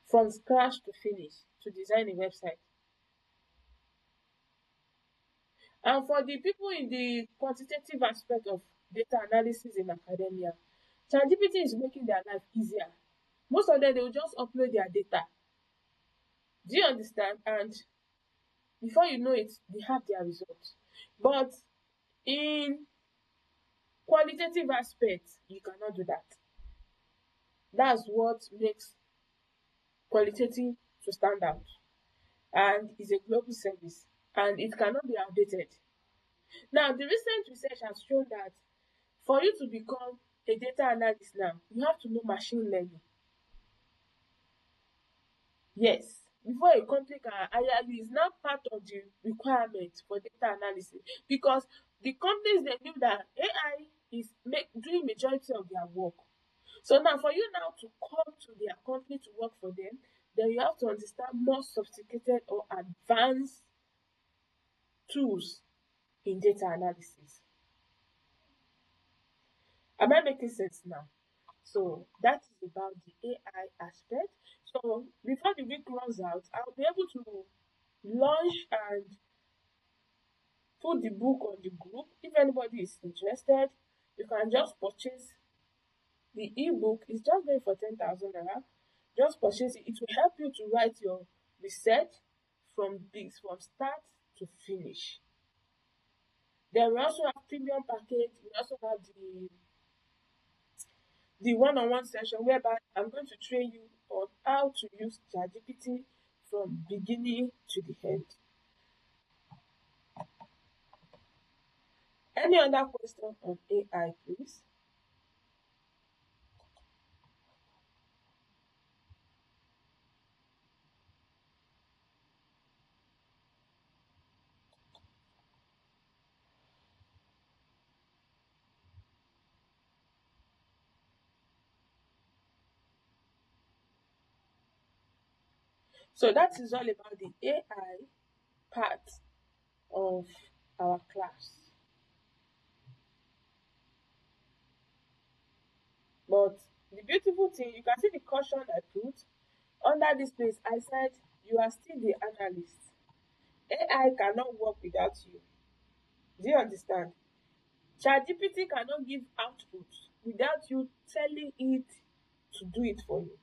from scratch to finish to design a website. And for the people in the quantitative aspect of data analysis in academia, ChatGPT is making their life easier. Most of them, they will just upload their data. Do you understand? And before you know it, they have their results. But in qualitative aspects, you cannot do that. That's what makes qualitative to stand out. And it's a global service. And it cannot be outdated. Now, the recent research has shown that for you to become a data analyst now, you have to know machine learning. Yes, before a company can hire you, is now part of the requirement for data analysis because the companies they knew that AI is doing majority of their work. So now for you now to come to their company to work for them, then you have to understand more sophisticated or advanced tools in data analysis. Am I making sense now? So that is about the AI aspect. So before the week runs out, I'll be able to launch and put the book on the group. If anybody is interested, you can just purchase the ebook. It's just going for 10,000 naira. Just purchase it. It will help you to write your research from start to finish. Then we also have premium package. We also have the one-on-one session whereby I'm going to train you on how to use ChatGPT from beginning to the end. Any other question on AI, please? So that is all about the AI part of our class. But the beautiful thing, you can see the caution I put under this place. I said you are still the analyst. AI cannot work without you. Do you understand? ChatGPT cannot give output without you telling it to do it for you.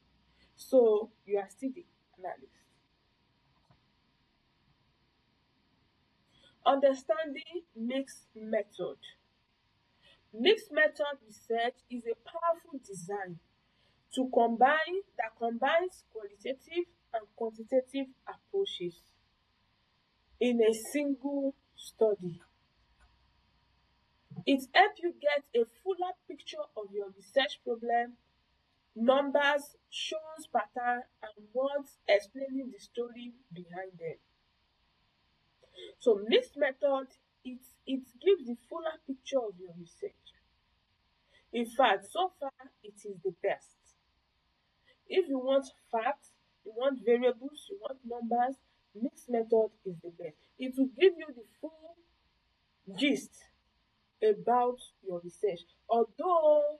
So you are still the analyst. Understanding mixed method. Mixed method research is a powerful design that combines qualitative and quantitative approaches in a single study. It helps you get a fuller picture of your research problem, numbers, shows pattern, and words explaining the story behind them. So mixed method, it gives the fuller picture of your research. In fact, so far it is the best. If you want facts, you want variables, you want numbers, mixed method is the best. It will give you the full gist about your research. Although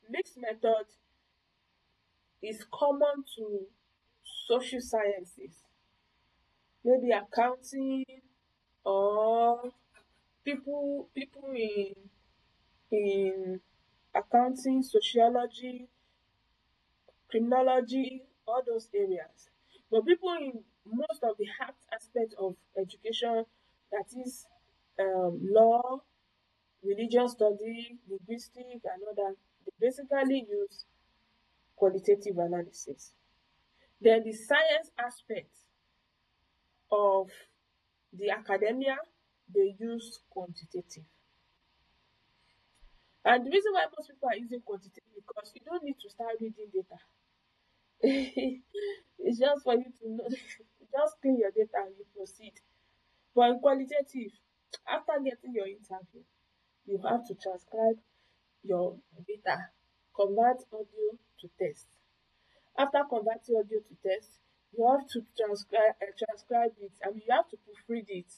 mixed method is common to social sciences, maybe accounting or people in accounting, sociology, criminology, all those areas. But people in most of the hard aspects of education, that is law, religion study, linguistic, and all that, they basically use qualitative analysis. Then the science aspect of the academia, they use quantitative. And the reason why most people are using quantitative because you don't need to start reading data. It's just for you to know, just clean your data and you proceed. But in qualitative, after getting your interview, you have to transcribe your data, convert audio to text. After converting audio to text, you have to transcribe it. I mean, you have to proofread it.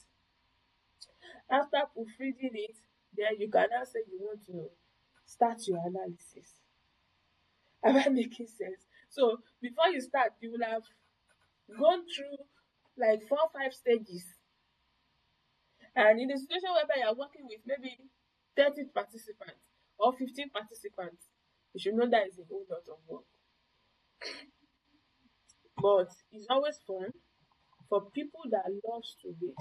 After proofreading it, then you can now say you want to start your analysis. Am I making sense? So before you start, you will have gone through like 4 or 5 stages. And in a situation whereby you're working with maybe 30 participants or 15 participants, you should know that is a whole lot of work. But it's always fun for people that loves to read.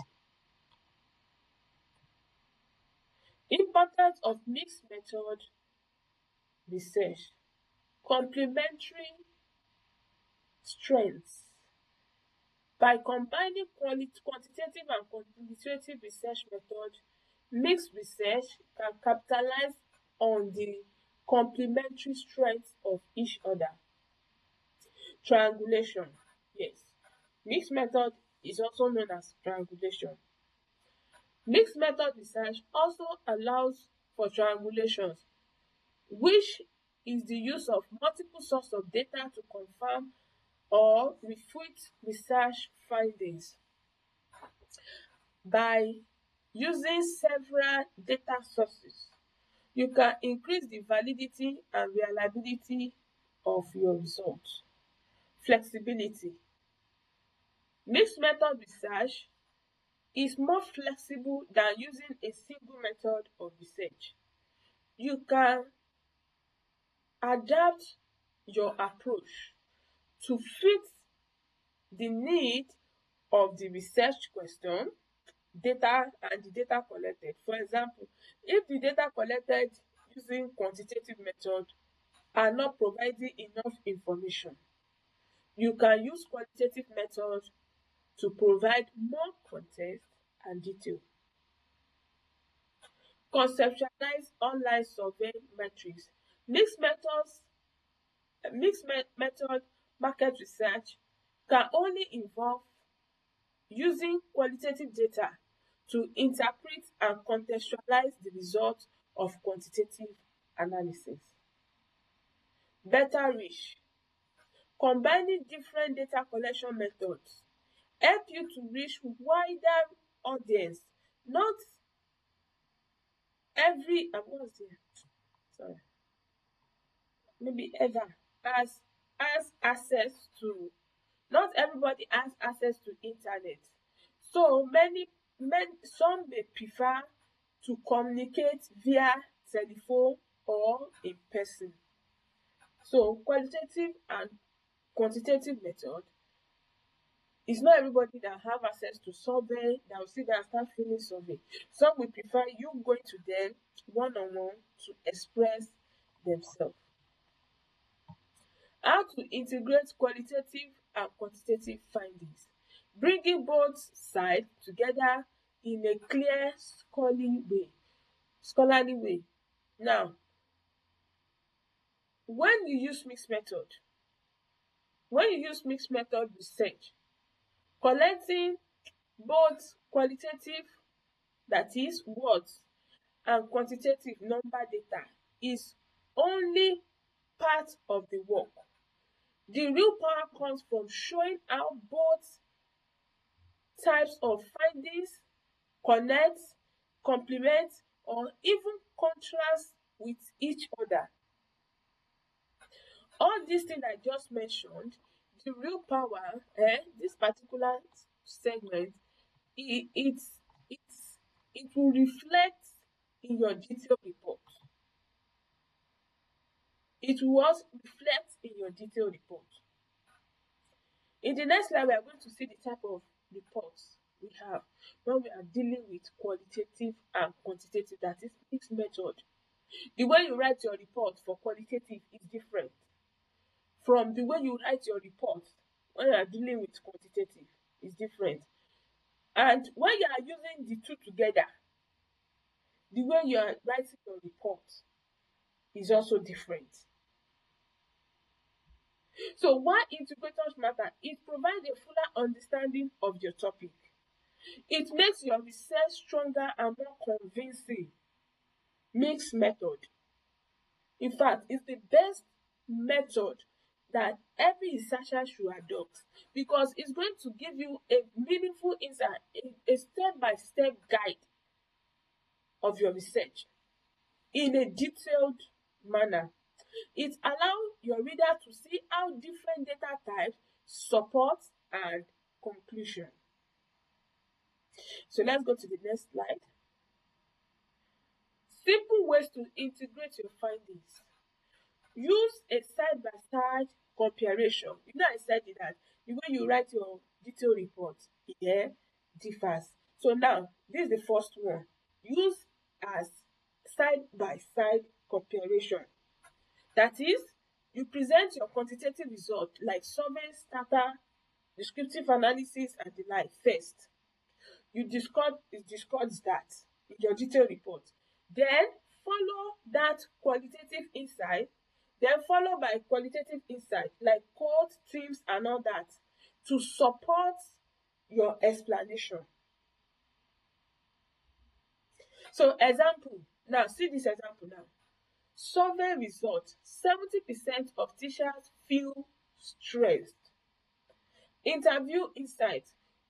Importance of mixed method research. Complementary strengths. By combining quantitative and qualitative research methods, mixed research can capitalize on the complementary strengths of each other. Triangulation. Yes. Mixed method is also known as triangulation. Mixed method research also allows for triangulations, which is the use of multiple sources of data to confirm or refute research findings. By using several data sources, you can increase the validity and reliability of your results. Flexibility. Mixed method research is more flexible than using a single method of research. You can adapt your approach to fit the need of the research question, data, and the data collected. For example, if the data collected using quantitative method are not providing enough information, you can use qualitative method to provide more context and detail. Conceptualize online survey metrics. Mixed methods, mixed method market research can only involve using qualitative data to interpret and contextualize the results of quantitative analysis. Better reach. Combining different data collection methods help you to reach wider audience. Not every what's there? Sorry. Maybe ever has access to, not everybody has access to internet. So some may prefer to communicate via telephone or in person. So qualitative and quantitative method, it's not everybody that have access to survey that will sit down and start filling survey. Some will prefer you going to them one-on-one to express themselves. How to integrate qualitative and quantitative findings. Bringing both sides together in a clear scholarly way. Now, when you use mixed method research, collecting both qualitative, that is words, and quantitative number data is only part of the work. The real power comes from showing how both types of findings connect, complement, or even contrast with each other. All these things I just mentioned, the real power, this particular segment, it's it will reflect in your detailed report. It will also reflect in your detailed report. In the next slide, we are going to see the type of reports we have when we are dealing with qualitative and quantitative, that is mixed method. The way you write your report for qualitative is different from the way you write your report when you are dealing with quantitative. Is different. And when you are using the two together, the way you are writing your report is also different. So why integrators matter? It provides a fuller understanding of your topic. It makes your research stronger and more convincing. Mixed method, in fact, is the best method that every researcher should adopt, because it's going to give you a meaningful insight, a step-by-step guide of your research in a detailed manner. It allows your reader to see how different data types support and conclusion. So let's go to the next slide. Simple ways to integrate your findings. Use a side-by-side comparison. You know, I said that the way you write your detailed report here differs. So now, this is the first one. Use as side-by-side comparison. That is, you present your quantitative result like survey, starter, descriptive analysis, and the like first. You discuss that in your detailed report. Then follow that qualitative insight, then followed by qualitative insight like quote, themes, and all that to support your explanation. So example, now see this example now. Survey result, 70% of teachers feel stressed. Interview insight,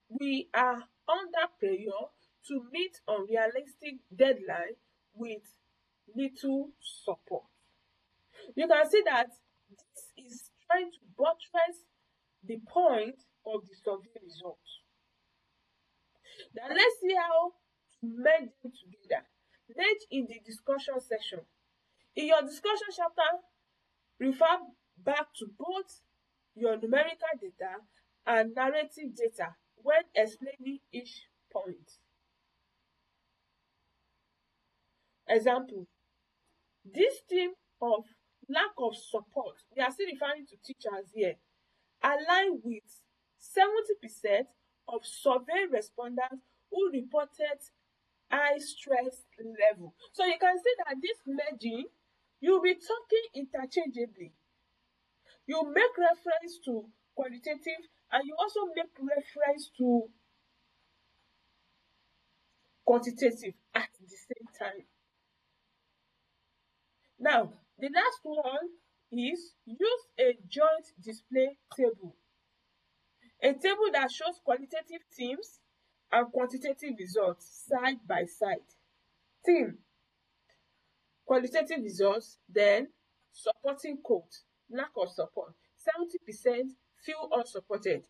we are under pressure to meet unrealistic deadline with little support. You can see that this is trying to buttress the point of the survey results. Now let's see how to merge them together. Merge in the discussion section. In your discussion chapter, refer back to both your numerical data and narrative data when explaining each point. Example, this theme of lack of support, we are still referring to teachers here, align with 70% of survey respondents who reported high stress level. So you can see that this merging, you'll be talking interchangeably. You make reference to qualitative and you also make reference to quantitative at the same time. Now, the last one is use a joint display table. A table that shows qualitative themes and quantitative results side by side. Theme, qualitative results, then supporting quote, lack of support. 70% feel unsupported.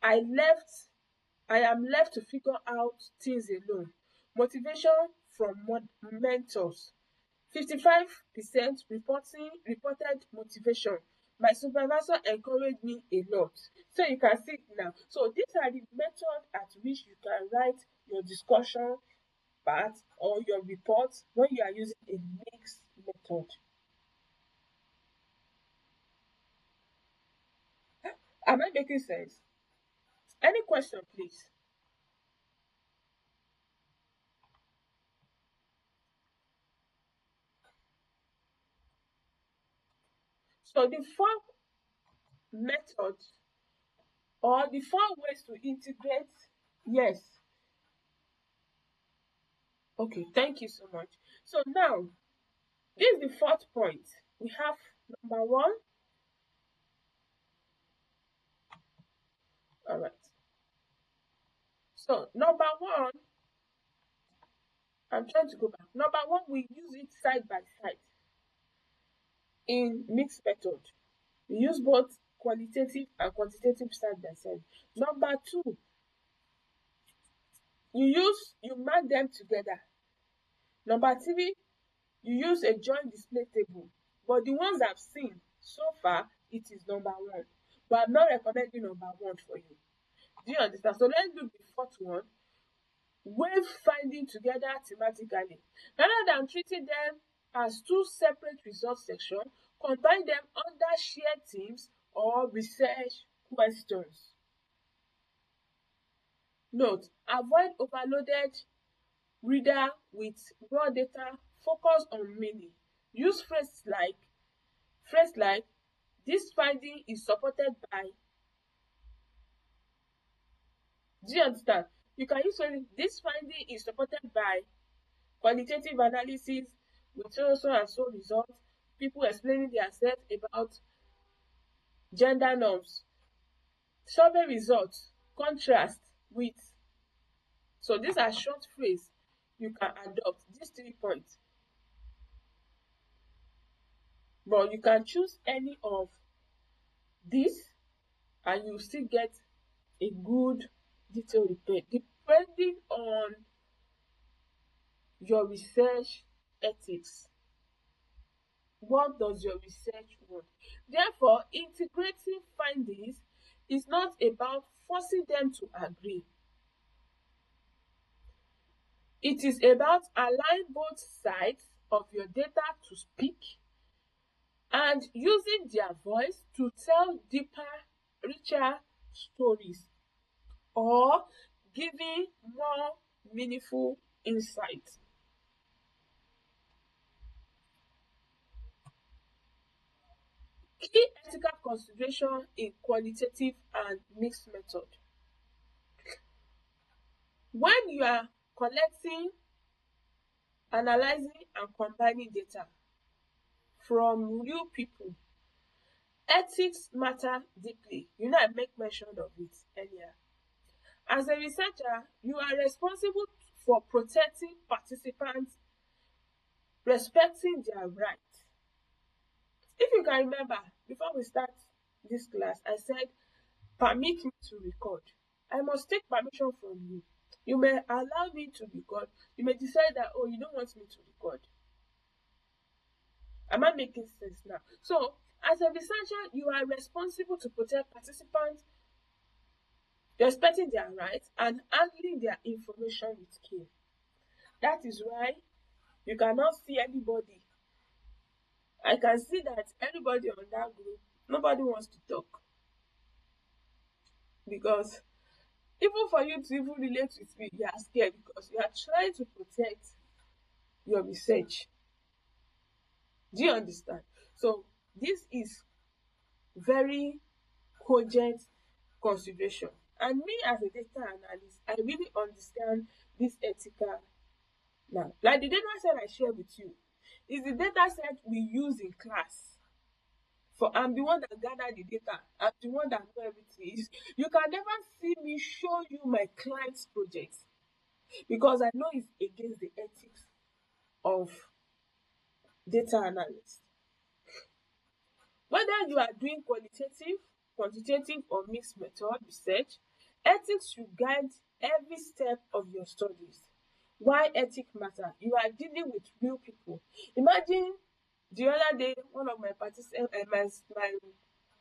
I am left to figure out things alone. Motivation from mentors. 55% reported motivation. My supervisor encouraged me a lot. So you can see it now. So these are the methods at which you can write your discussion part or your report when you are using a mixed method. Am I making sense? Any question, please? So the four methods or the four ways to integrate, yes. Okay, thank you so much. So now, this is the fourth point. We have number one. All right. So number one, I'm trying to go back. Number one, we use it side by side in mixed method. We use both qualitative and quantitative side by side. Number two, you mark them together. Number three, you use a joint display table. But the ones I've seen so far, it is number one. But I'm not recommending number one for you. Do you understand? So let's do the fourth one. Wave finding together thematically. Rather than treating them as two separate result sections, combine them under shared themes or research questions. Note, avoid overloaded reader with raw data, focus on meaning. Use phrase like this finding is supported by. Do you understand? You can use this finding is supported by qualitative analysis with so and so results, people explaining themselves about gender norms, survey results, contrast with. So these are short phrases you can adopt, these 3 points. But you can choose any of these and you still get a good detailed report depending on your research ethics. What does your research want? Therefore, integrating findings is not about forcing them to agree. It is about allowing both sides of your data to speak and using their voice to tell deeper, richer stories or giving more meaningful insight. Key ethical consideration in qualitative and mixed method. When you are collecting, analyzing and combining data from real people, ethics matter deeply. You know, I make mention of it earlier. As a researcher, you are responsible for protecting participants, respecting their rights. If you can remember, before we start this class, I said, permit me to record. I must take permission from you. You may allow me to record. You may decide that, oh, you don't want me to record. Am I making sense now? So, as a researcher, you are responsible to protect participants, respecting their rights, and handling their information with care. That is why you cannot see anybody. I can see that everybody on that group, nobody wants to talk. Because even for you to even relate with me, you are scared because you are trying to protect your research. Do you understand? So this is very cogent consideration. And me as a data analyst, I really understand this ethical now. Like the data set I share with you is the data set we use in class. For I'm the one that gathered the data. I'm the one that know everything. You can never see me show you my client's projects because I know it's against the ethics of data analysts. Whether you are doing qualitative, quantitative, or mixed method research, ethics should guide every step of your studies. Why ethics matter? You are dealing with real people. Imagine the other day, one of my my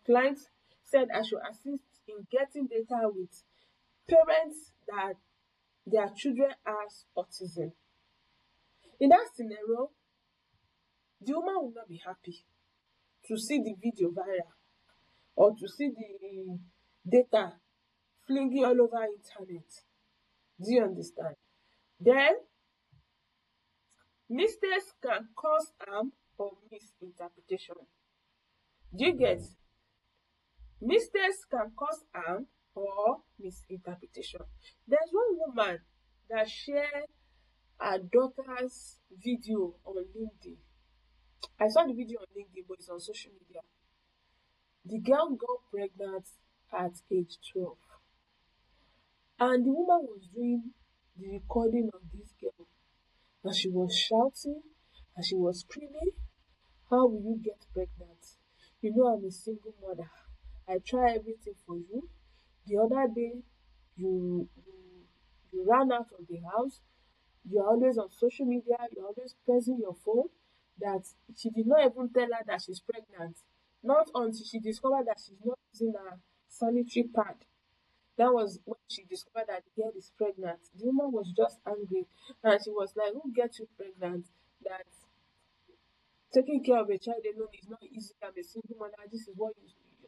clients said I should assist in getting data with parents that their children has autism. In that scenario, the woman will not be happy to see the video viral or to see the data flinging all over internet. Do you understand? Then mistakes can cause harm or misinterpretation. Do you get? Mistakes can cause harm or misinterpretation. There's one woman that shared her daughter's video on LinkedIn. I saw the video on LinkedIn, but it's on social media. The girl got pregnant at age 12. And the woman was doing the recording of this girl. And she was shouting and she was screaming, how will you get pregnant? You know I'm a single mother. I try everything for you. The other day, you ran out of the house. You're always on social media. You're always pressing your phone. That she did not even tell her that she's pregnant. Not until she discovered that she's not using a sanitary pad. That was when she discovered that the girl is pregnant. The woman was just angry and she was like, who gets you pregnant? That taking care of a child alone is not easy. I'm a single mother. This is what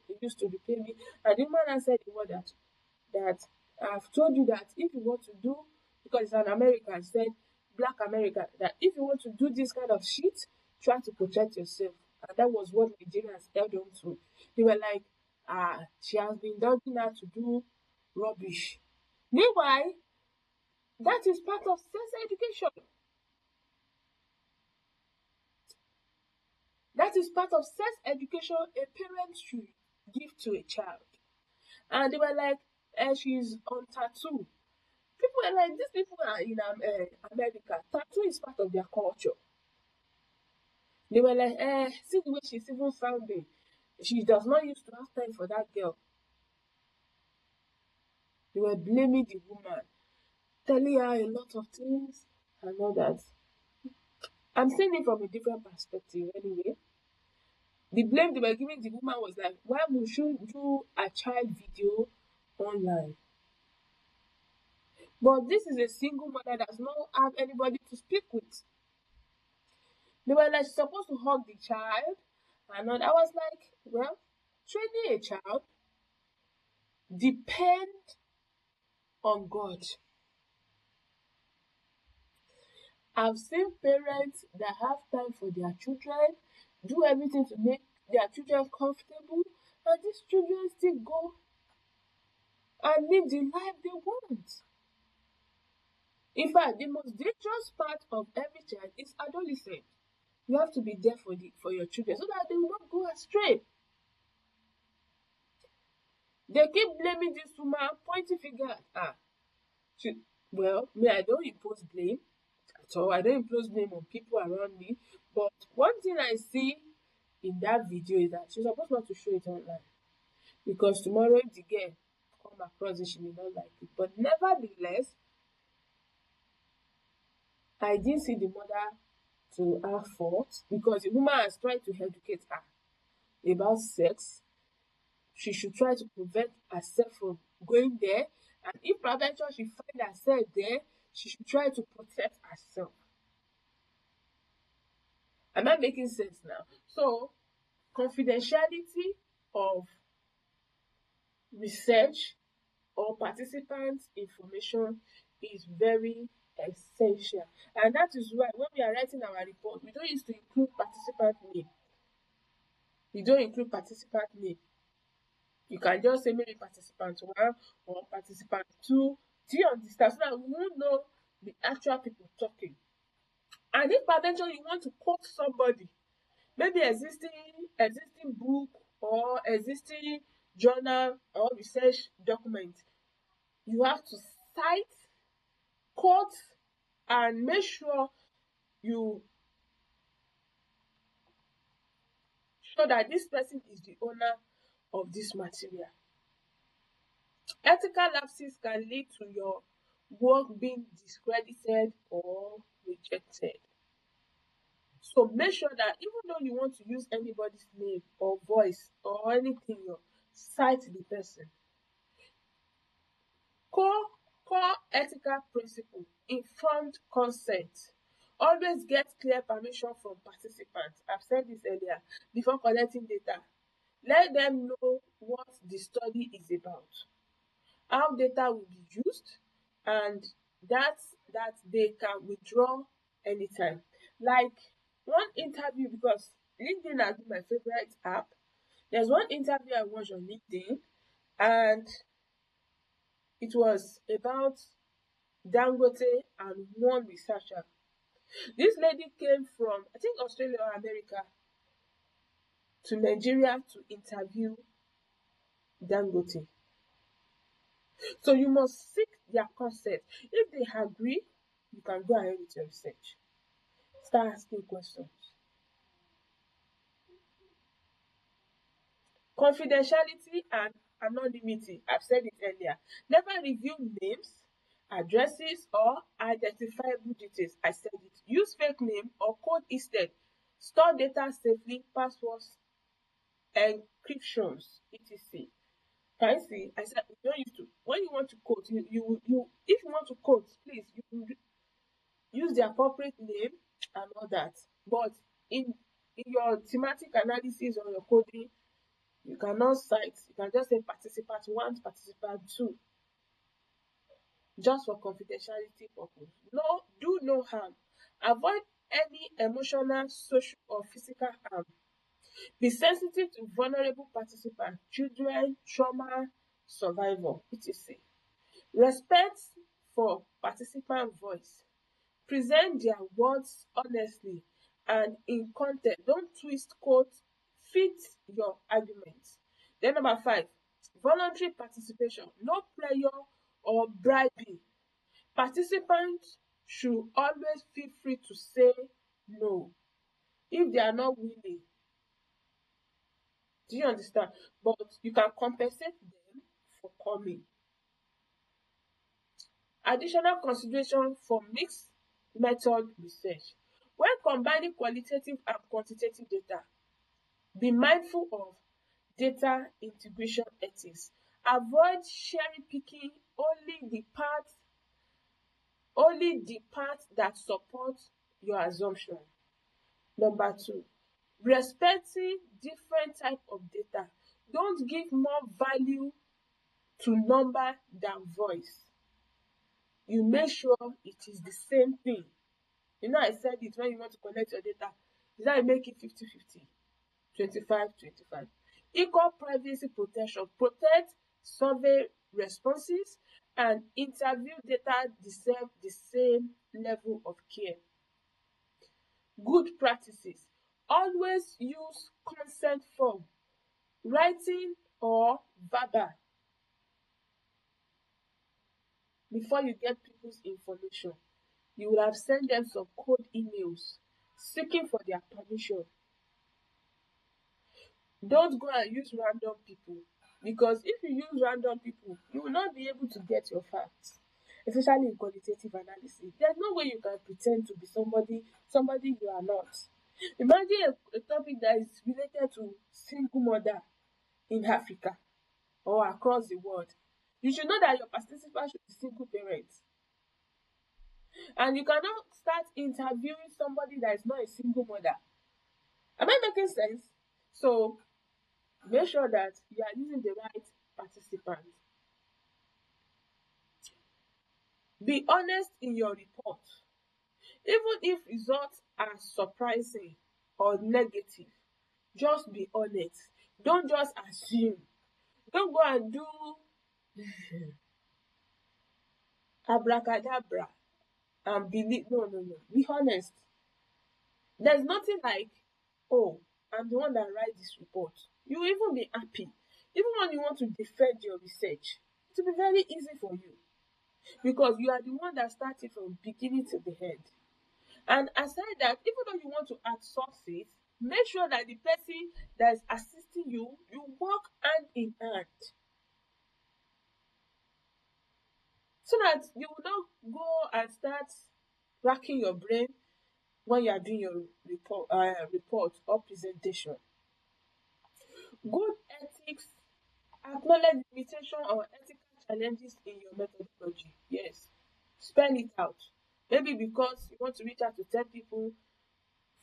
you used to repay me. And the woman answered the word that I've told you that if you want to do, because it's an American, said, Black American, that if you want to do this kind of shit, try to protect yourself. And that was what Nigerians held on to. They were like, she has been dogging her to do rubbish. Meanwhile, that is part of sex education. That is part of sex education a parent should give to a child. And they were like, she's on tattoo. People were like, these people are in America. Tattoo is part of their culture. They were like, see the way she's even sounding. She does not used to have time for that girl. They were blaming the woman, telling her a lot of things and all that. I'm seeing it from a different perspective anyway. The blame they were giving the woman was like, why would you do a child video online? But this is a single mother that does not have anybody to speak with. They were like, she's supposed to hug the child. And all. I was like, well, training a child depends on God. I've seen parents that have time for their children, do everything to make their children comfortable, and these children still go and live the life they want. In fact, the most dangerous part of every child is adolescent. You have to be there for your children so that they will not go astray. They keep blaming this woman, pointing finger at her. Well, me, I don't impose blame at all. I don't impose blame on people around me. But one thing I see in that video is that she's supposed not to show it online, because tomorrow if the girl come across it, she may not like it. But nevertheless, I didn't see the mother to her fault, because the woman has tried to educate her about sex. She should try to prevent herself from going there. And if peradventure she find herself there, she should try to protect herself. Am I making sense now? So, confidentiality of research or participants' information is very essential. And that is why when we are writing our report, we don't use to include participant name. We don't include participant name. You can just say maybe participant one or participant two. Do you understand? So that we won't know the actual people talking. And if peradventure you want to quote somebody, maybe existing book or existing journal or research document, you have to cite, quote, and make sure you show that this person is the owner of this material. Ethical lapses can lead to your work being discredited or rejected. So make sure that even though you want to use anybody's name or voice or anything, you cite the person. Core ethical principle: informed consent. Always get clear permission from participants. I've said this earlier. Before collecting data, let them know what the study is about, how data will be used, and that they can withdraw anytime. Like one interview, because LinkedIn has been my favorite app. There's one interview I watched on LinkedIn, and it was about Dangote and one researcher. This lady came from, I think, Australia or America to Nigeria to interview Dangote. So you must seek their consent. If they agree, you can go ahead with your research. Start asking questions. Confidentiality and anonymity. I've said it earlier. Never reveal names, addresses, or identifiable details. I said it. Use fake name or code instead. Store data safely, passwords, encryptions, etc. Can you see? I said you don't use to. When you want to quote, you if you want to quote, please use their corporate name and all that. But in your thematic analysis or your coding, you cannot cite. You can just say participant one, participant two, just for confidentiality purpose. Do no harm. Avoid any emotional, social, or physical harm. Be sensitive to vulnerable participants, children, trauma, survivor, etc. Respect for participant voice. Present their words honestly and in context. Don't twist quotes, fit your arguments. Then number 5, voluntary participation. No pressure or bribing. Participants should always feel free to say no if they are not willing. Do you understand? But you can compensate them for coming. Additional consideration for mixed method research. When combining qualitative and quantitative data, be mindful of data integration ethics. Avoid cherry picking only the parts that support your assumption. Number 2, respecting different type of data. Don't give more value to number than voice. You make sure it is the same thing. I said it, when you want to collect your data, is that you make it 50-50, 25-25. Equal privacy protection. Protect survey responses and interview data deserve the same level of care. Good practices. Always use consent form, writing or verbal. before you get people's information. You will have sent them some cold emails seeking for their permission. Don't go and use random people, because if you use random people, you will not be able to get your facts, especially in qualitative analysis. There's no way you can pretend to be somebody you are not. Imagine a topic that is related to single mother in Africa or across the world. You should know that your participant should be single parents. And you cannot start interviewing somebody that is not a single mother. Am I making sense? So make sure that you are using the right participant. Be honest in your report. Even if results are surprising or negative, just be honest. Don't just assume. Don't go and do abracadabra and believe. No, no, no. Be honest. There's nothing like, oh, I'm the one that write this report. You will even be happy. Even when you want to defend your research, it will be very easy for you, because you are the one that started from beginning to the end. And aside that, even though you want to add sources, make sure that the person that is assisting you, you work hand in hand, so that you will not go and start racking your brain when you are doing your report or presentation. Good ethics acknowledge limitation or ethical challenges in your methodology. Yes, spell it out. Maybe because you want to reach out to 10 people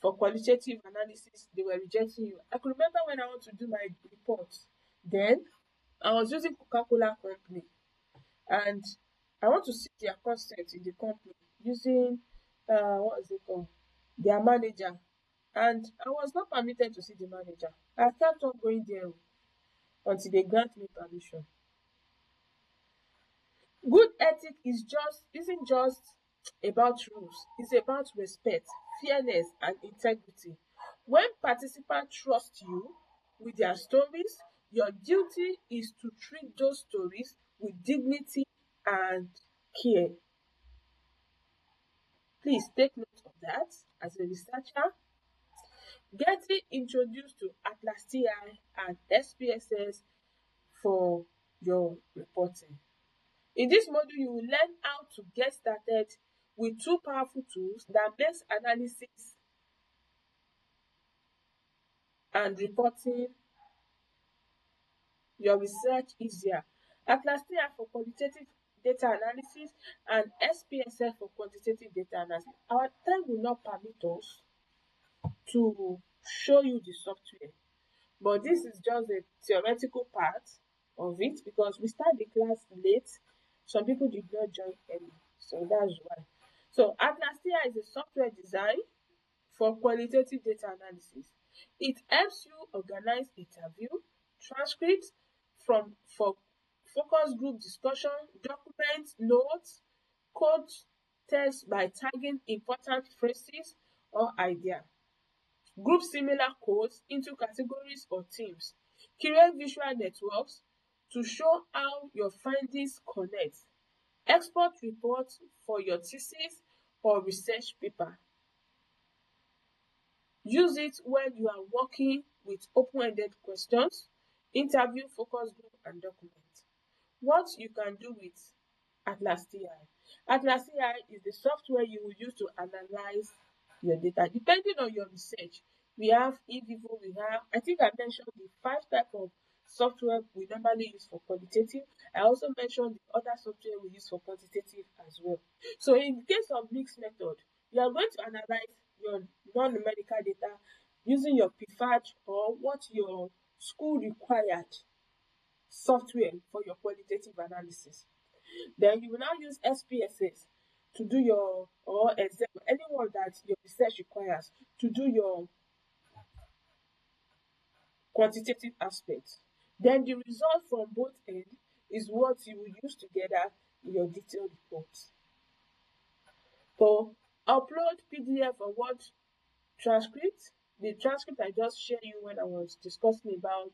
for qualitative analysis, they were rejecting you. I could remember when I want to do my report, then I was using Coca-Cola company, and I want to see their consent in the company using what is it called? Their manager. And I was not permitted to see the manager. I kept on going there until they grant me permission. Good ethic isn't just about rules, it's about respect, fairness, and integrity. When participants trust you with their stories, your duty is to treat those stories with dignity and care. Please take note of that as a researcher. Getting introduced to Atlas.ti and SPSS for your reporting. In this module, you will learn how to get started with two powerful tools that makes analysis and reporting your research easier. Atlas.ti for qualitative data analysis and SPSS for quantitative data analysis. Our time will not permit us to show you the software, but this is just the theoretical part of it, because we start the class late. Some people did not join early, so that's why. So Atlas.ti is a software design for qualitative data analysis. It helps you organize interview transcripts for focus group discussion, document notes, code text by tagging important phrases or idea. Group similar codes into categories or teams. Create visual networks to show how your findings connect. Export reports for your thesis or research paper. Use it when you are working with open-ended questions, interview, focus group, and document. What you can do with Atlas.ti. Atlas.ti is the software you will use to analyze your data. Depending on your research, we have eVivo, I think I mentioned the 5 types of software we normally use for qualitative. I also mentioned the other software we use for quantitative as well. So in case of mixed method, you are going to analyze your non-numerical data using your preferred or what your school required software for your qualitative analysis. Then you will now use SPSS to do your, or Excel, anyone that your research requires to do your quantitative aspects. Then the result from both ends is what you will use together in your detailed report. So upload PDF or Word transcript. The transcript I just shared you when I was discussing about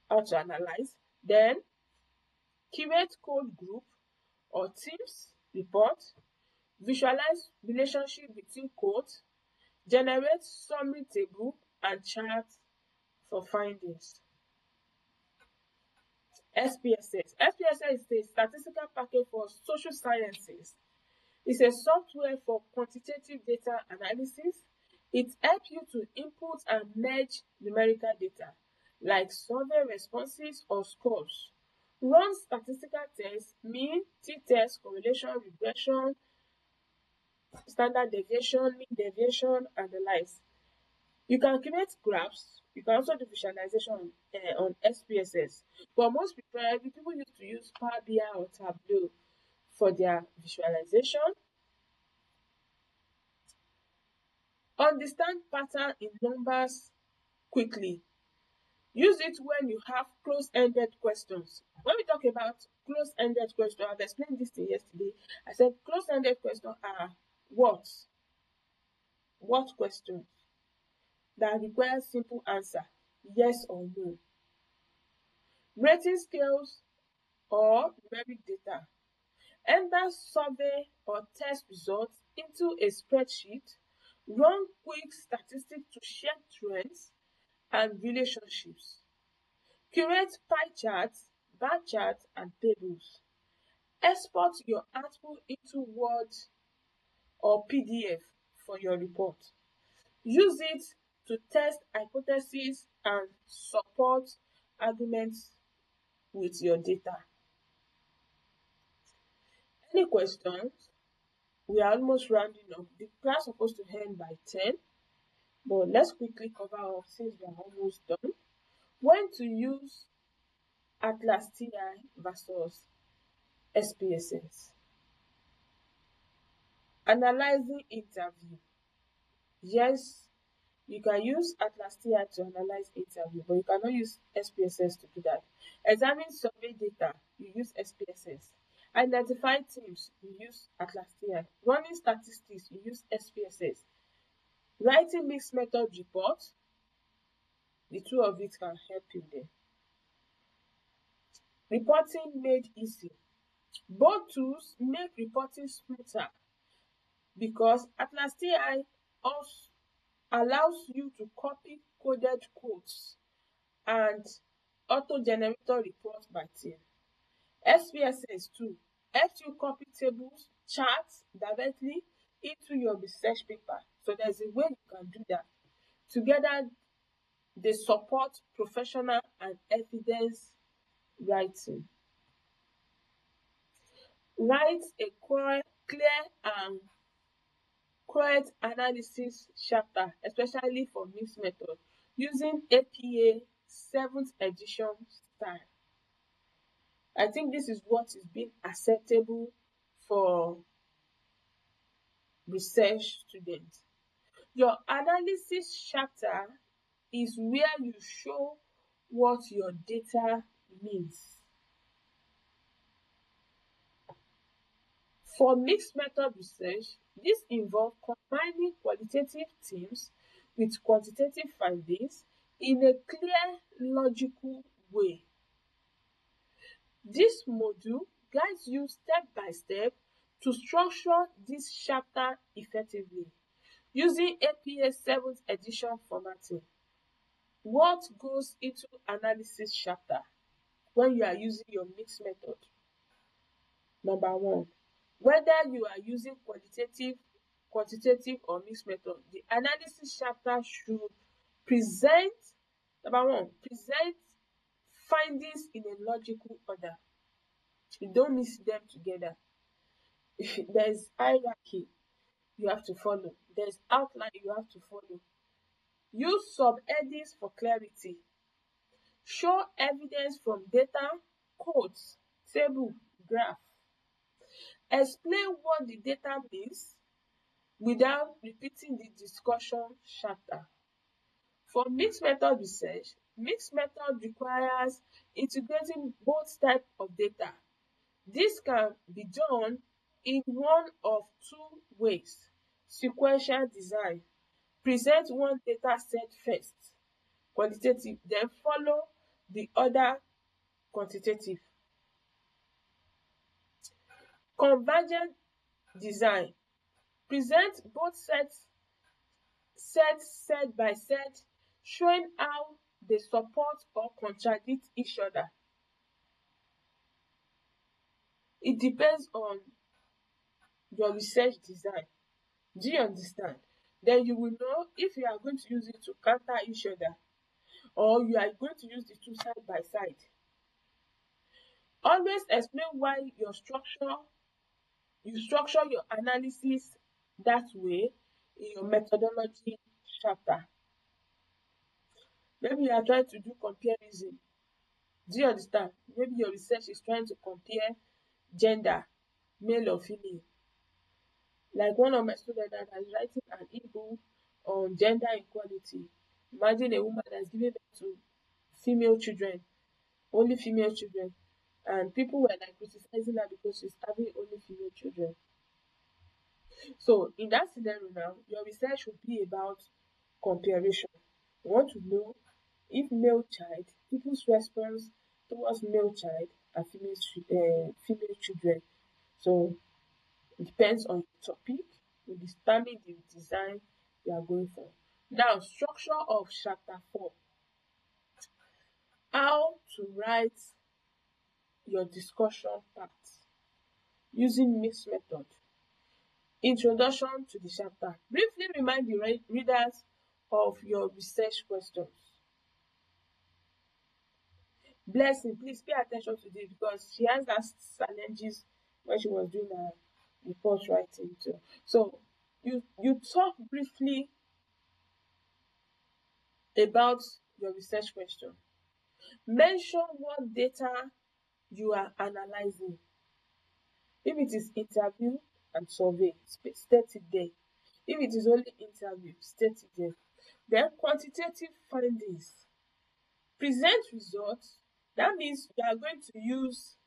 how to analyze. Then curate code group or teams report, visualize relationship between codes, generate summary table and chart for findings. SPSS. SPSS is a statistical package for social sciences. It's a software for quantitative data analysis. It helps you to input and merge numerical data, like survey responses or scores. Run statistical tests, mean, t-test, correlation, regression, standard deviation, mean deviation, and the likes. You can create graphs. You can also do visualization on SPSS. But most preferably, people used to use Power BI or Tableau for their visualization. Understand pattern in numbers quickly. Use it when you have close-ended questions. When we talk about close-ended questions, I've explained this thing yesterday. I said close-ended questions are what? What questions that require simple answer, yes or no. Rating scales or numeric data. Enter survey or test results into a spreadsheet. Run quick statistics to check trends and relationships. Curate pie charts, bar charts, and tables. Export your output into Word or PDF for your report. Use it to test hypotheses and support arguments with your data. Any questions? We are almost rounding up. The class is supposed to end by 10, but let's quickly cover up since we are almost done. When to use Atlas.ti versus SPSS. Analyzing interview. Yes, you can use Atlas.ti to analyze interview, but you cannot use SPSS to do that. Examine survey data, you use SPSS. Identify teams, you use Atlas.ti. Running statistics, you use SPSS. Writing mixed method report, the two of it can help you there. Reporting made easy. Both tools make reporting smoother because Atlas.ti also allows you to copy coded codes and auto-generator reports by team. SPSS too helps you copy tables, charts directly into your research paper. So there's a way you can do that. Together, they support professional and evidence writing. Write a clear and correct analysis chapter, especially for mixed method, using APA 7th edition style. I think this is what is being acceptable for research students. Your analysis chapter is where you show what your data means. For mixed method research, this involves combining qualitative themes with quantitative findings in a clear, logical way. This module guides you step by step to structure this chapter effectively using APA 7th edition formatting. What goes into analysis chapter when you are using your mixed method? Number one, whether you are using qualitative, quantitative, or mixed method, the analysis chapter should present, number one, present findings in a logical order. You don't mix them together. There's hierarchy you have to follow. There's outline you have to follow. Use subheadings for clarity. Show evidence from data, codes, table, graph. Explain what the data means without repeating the discussion chapter. For mixed method research, mixed method requires integrating both types of data. This can be done in one of two ways. Sequential design. Present one data set first, qualitative, then follow the other, quantitative. Convergent design. Present both sets set by set, showing how they support or contradict each other. It depends on your research design. Do you understand? Then you will know if you are going to use it to counter each other or you are going to use the two side by side. Always explain why you structure your analysis that way in your methodology chapter. Maybe you are trying to do comparison. Do you understand? Maybe your research is trying to compare gender, male or female. Like one of my students that is writing an ebook on gender equality. Imagine a woman that's giving birth to female children, only female children, and people were like criticizing her because she's having only female children. So in that scenario now, your research will be about comparison. You want to know if male child, people's response towards male child and female children. So it depends on the topic, you determine the design you are going for. Now, structure of chapter 4. How to write your discussion part using mixed method. Introduction to the chapter. Briefly remind the readers of your research questions. Blessing, please pay attention to this because she has that challenges when she was doing her report writing too. So you talk briefly about your research question. Mention what data you are analyzing. If it is interview and survey, state it there. If it is only interview, state it there. Then quantitative findings. Present results. That means you are going to use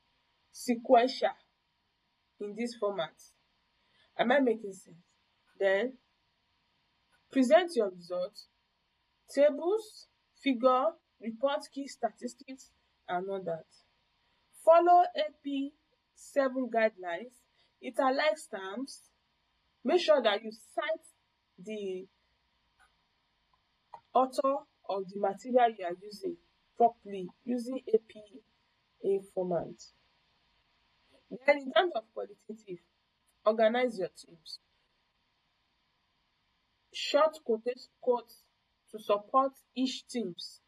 sequential in this format. Am I making sense? Then present your results, tables, figure, report key statistics, and all that. Follow AP7 guidelines, italic stamps. Make sure that you cite the author of the material you are using properly using APA format. Then in terms of qualitative, organize your teams. Short quotes to support each teams.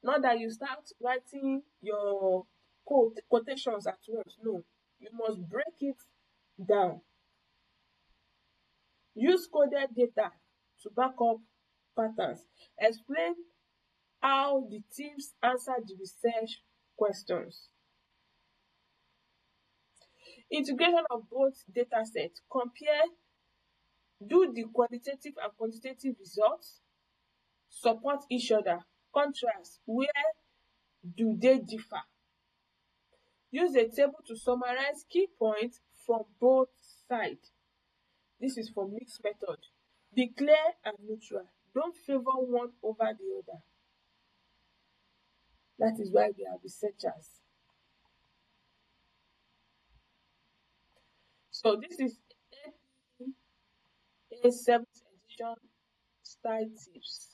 Not that you start writing your quotations at once. No, you must break it down. Use coded data to back up patterns. Explain how the teams answer the research questions. Integration of both data sets. Compare, do the qualitative and quantitative results support each other? Contrast, where do they differ? Use a table to summarize key points from both sides. This is for mixed method. Be clear and neutral. Don't favor one over the other. That is why we are researchers. So this is APA 7th edition style tips.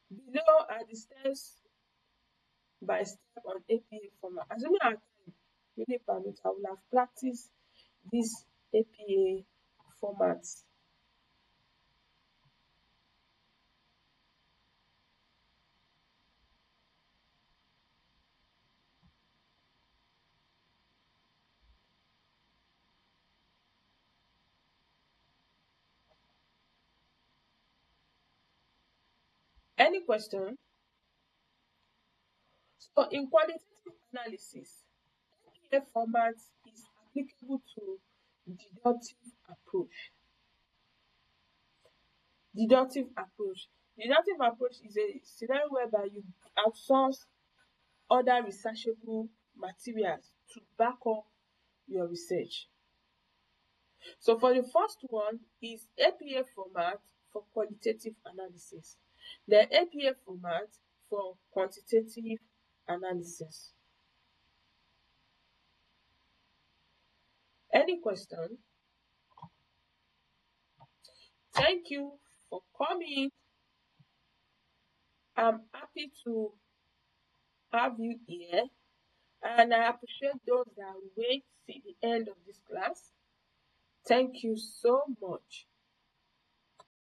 Below are the steps by step on APA format. Assuming our time really permits, I will have practiced this APA format. Any question? So in qualitative analysis, APA format is applicable to deductive approach. Deductive approach. Deductive approach is a scenario whereby you outsource other researchable materials to back up your research. So for the first one is APA format for qualitative analysis, then APA format for quantitative analysis. Any question? Thank you for coming. I'm happy to have you here, and I appreciate those that wait till the end of this class. Thank you so much.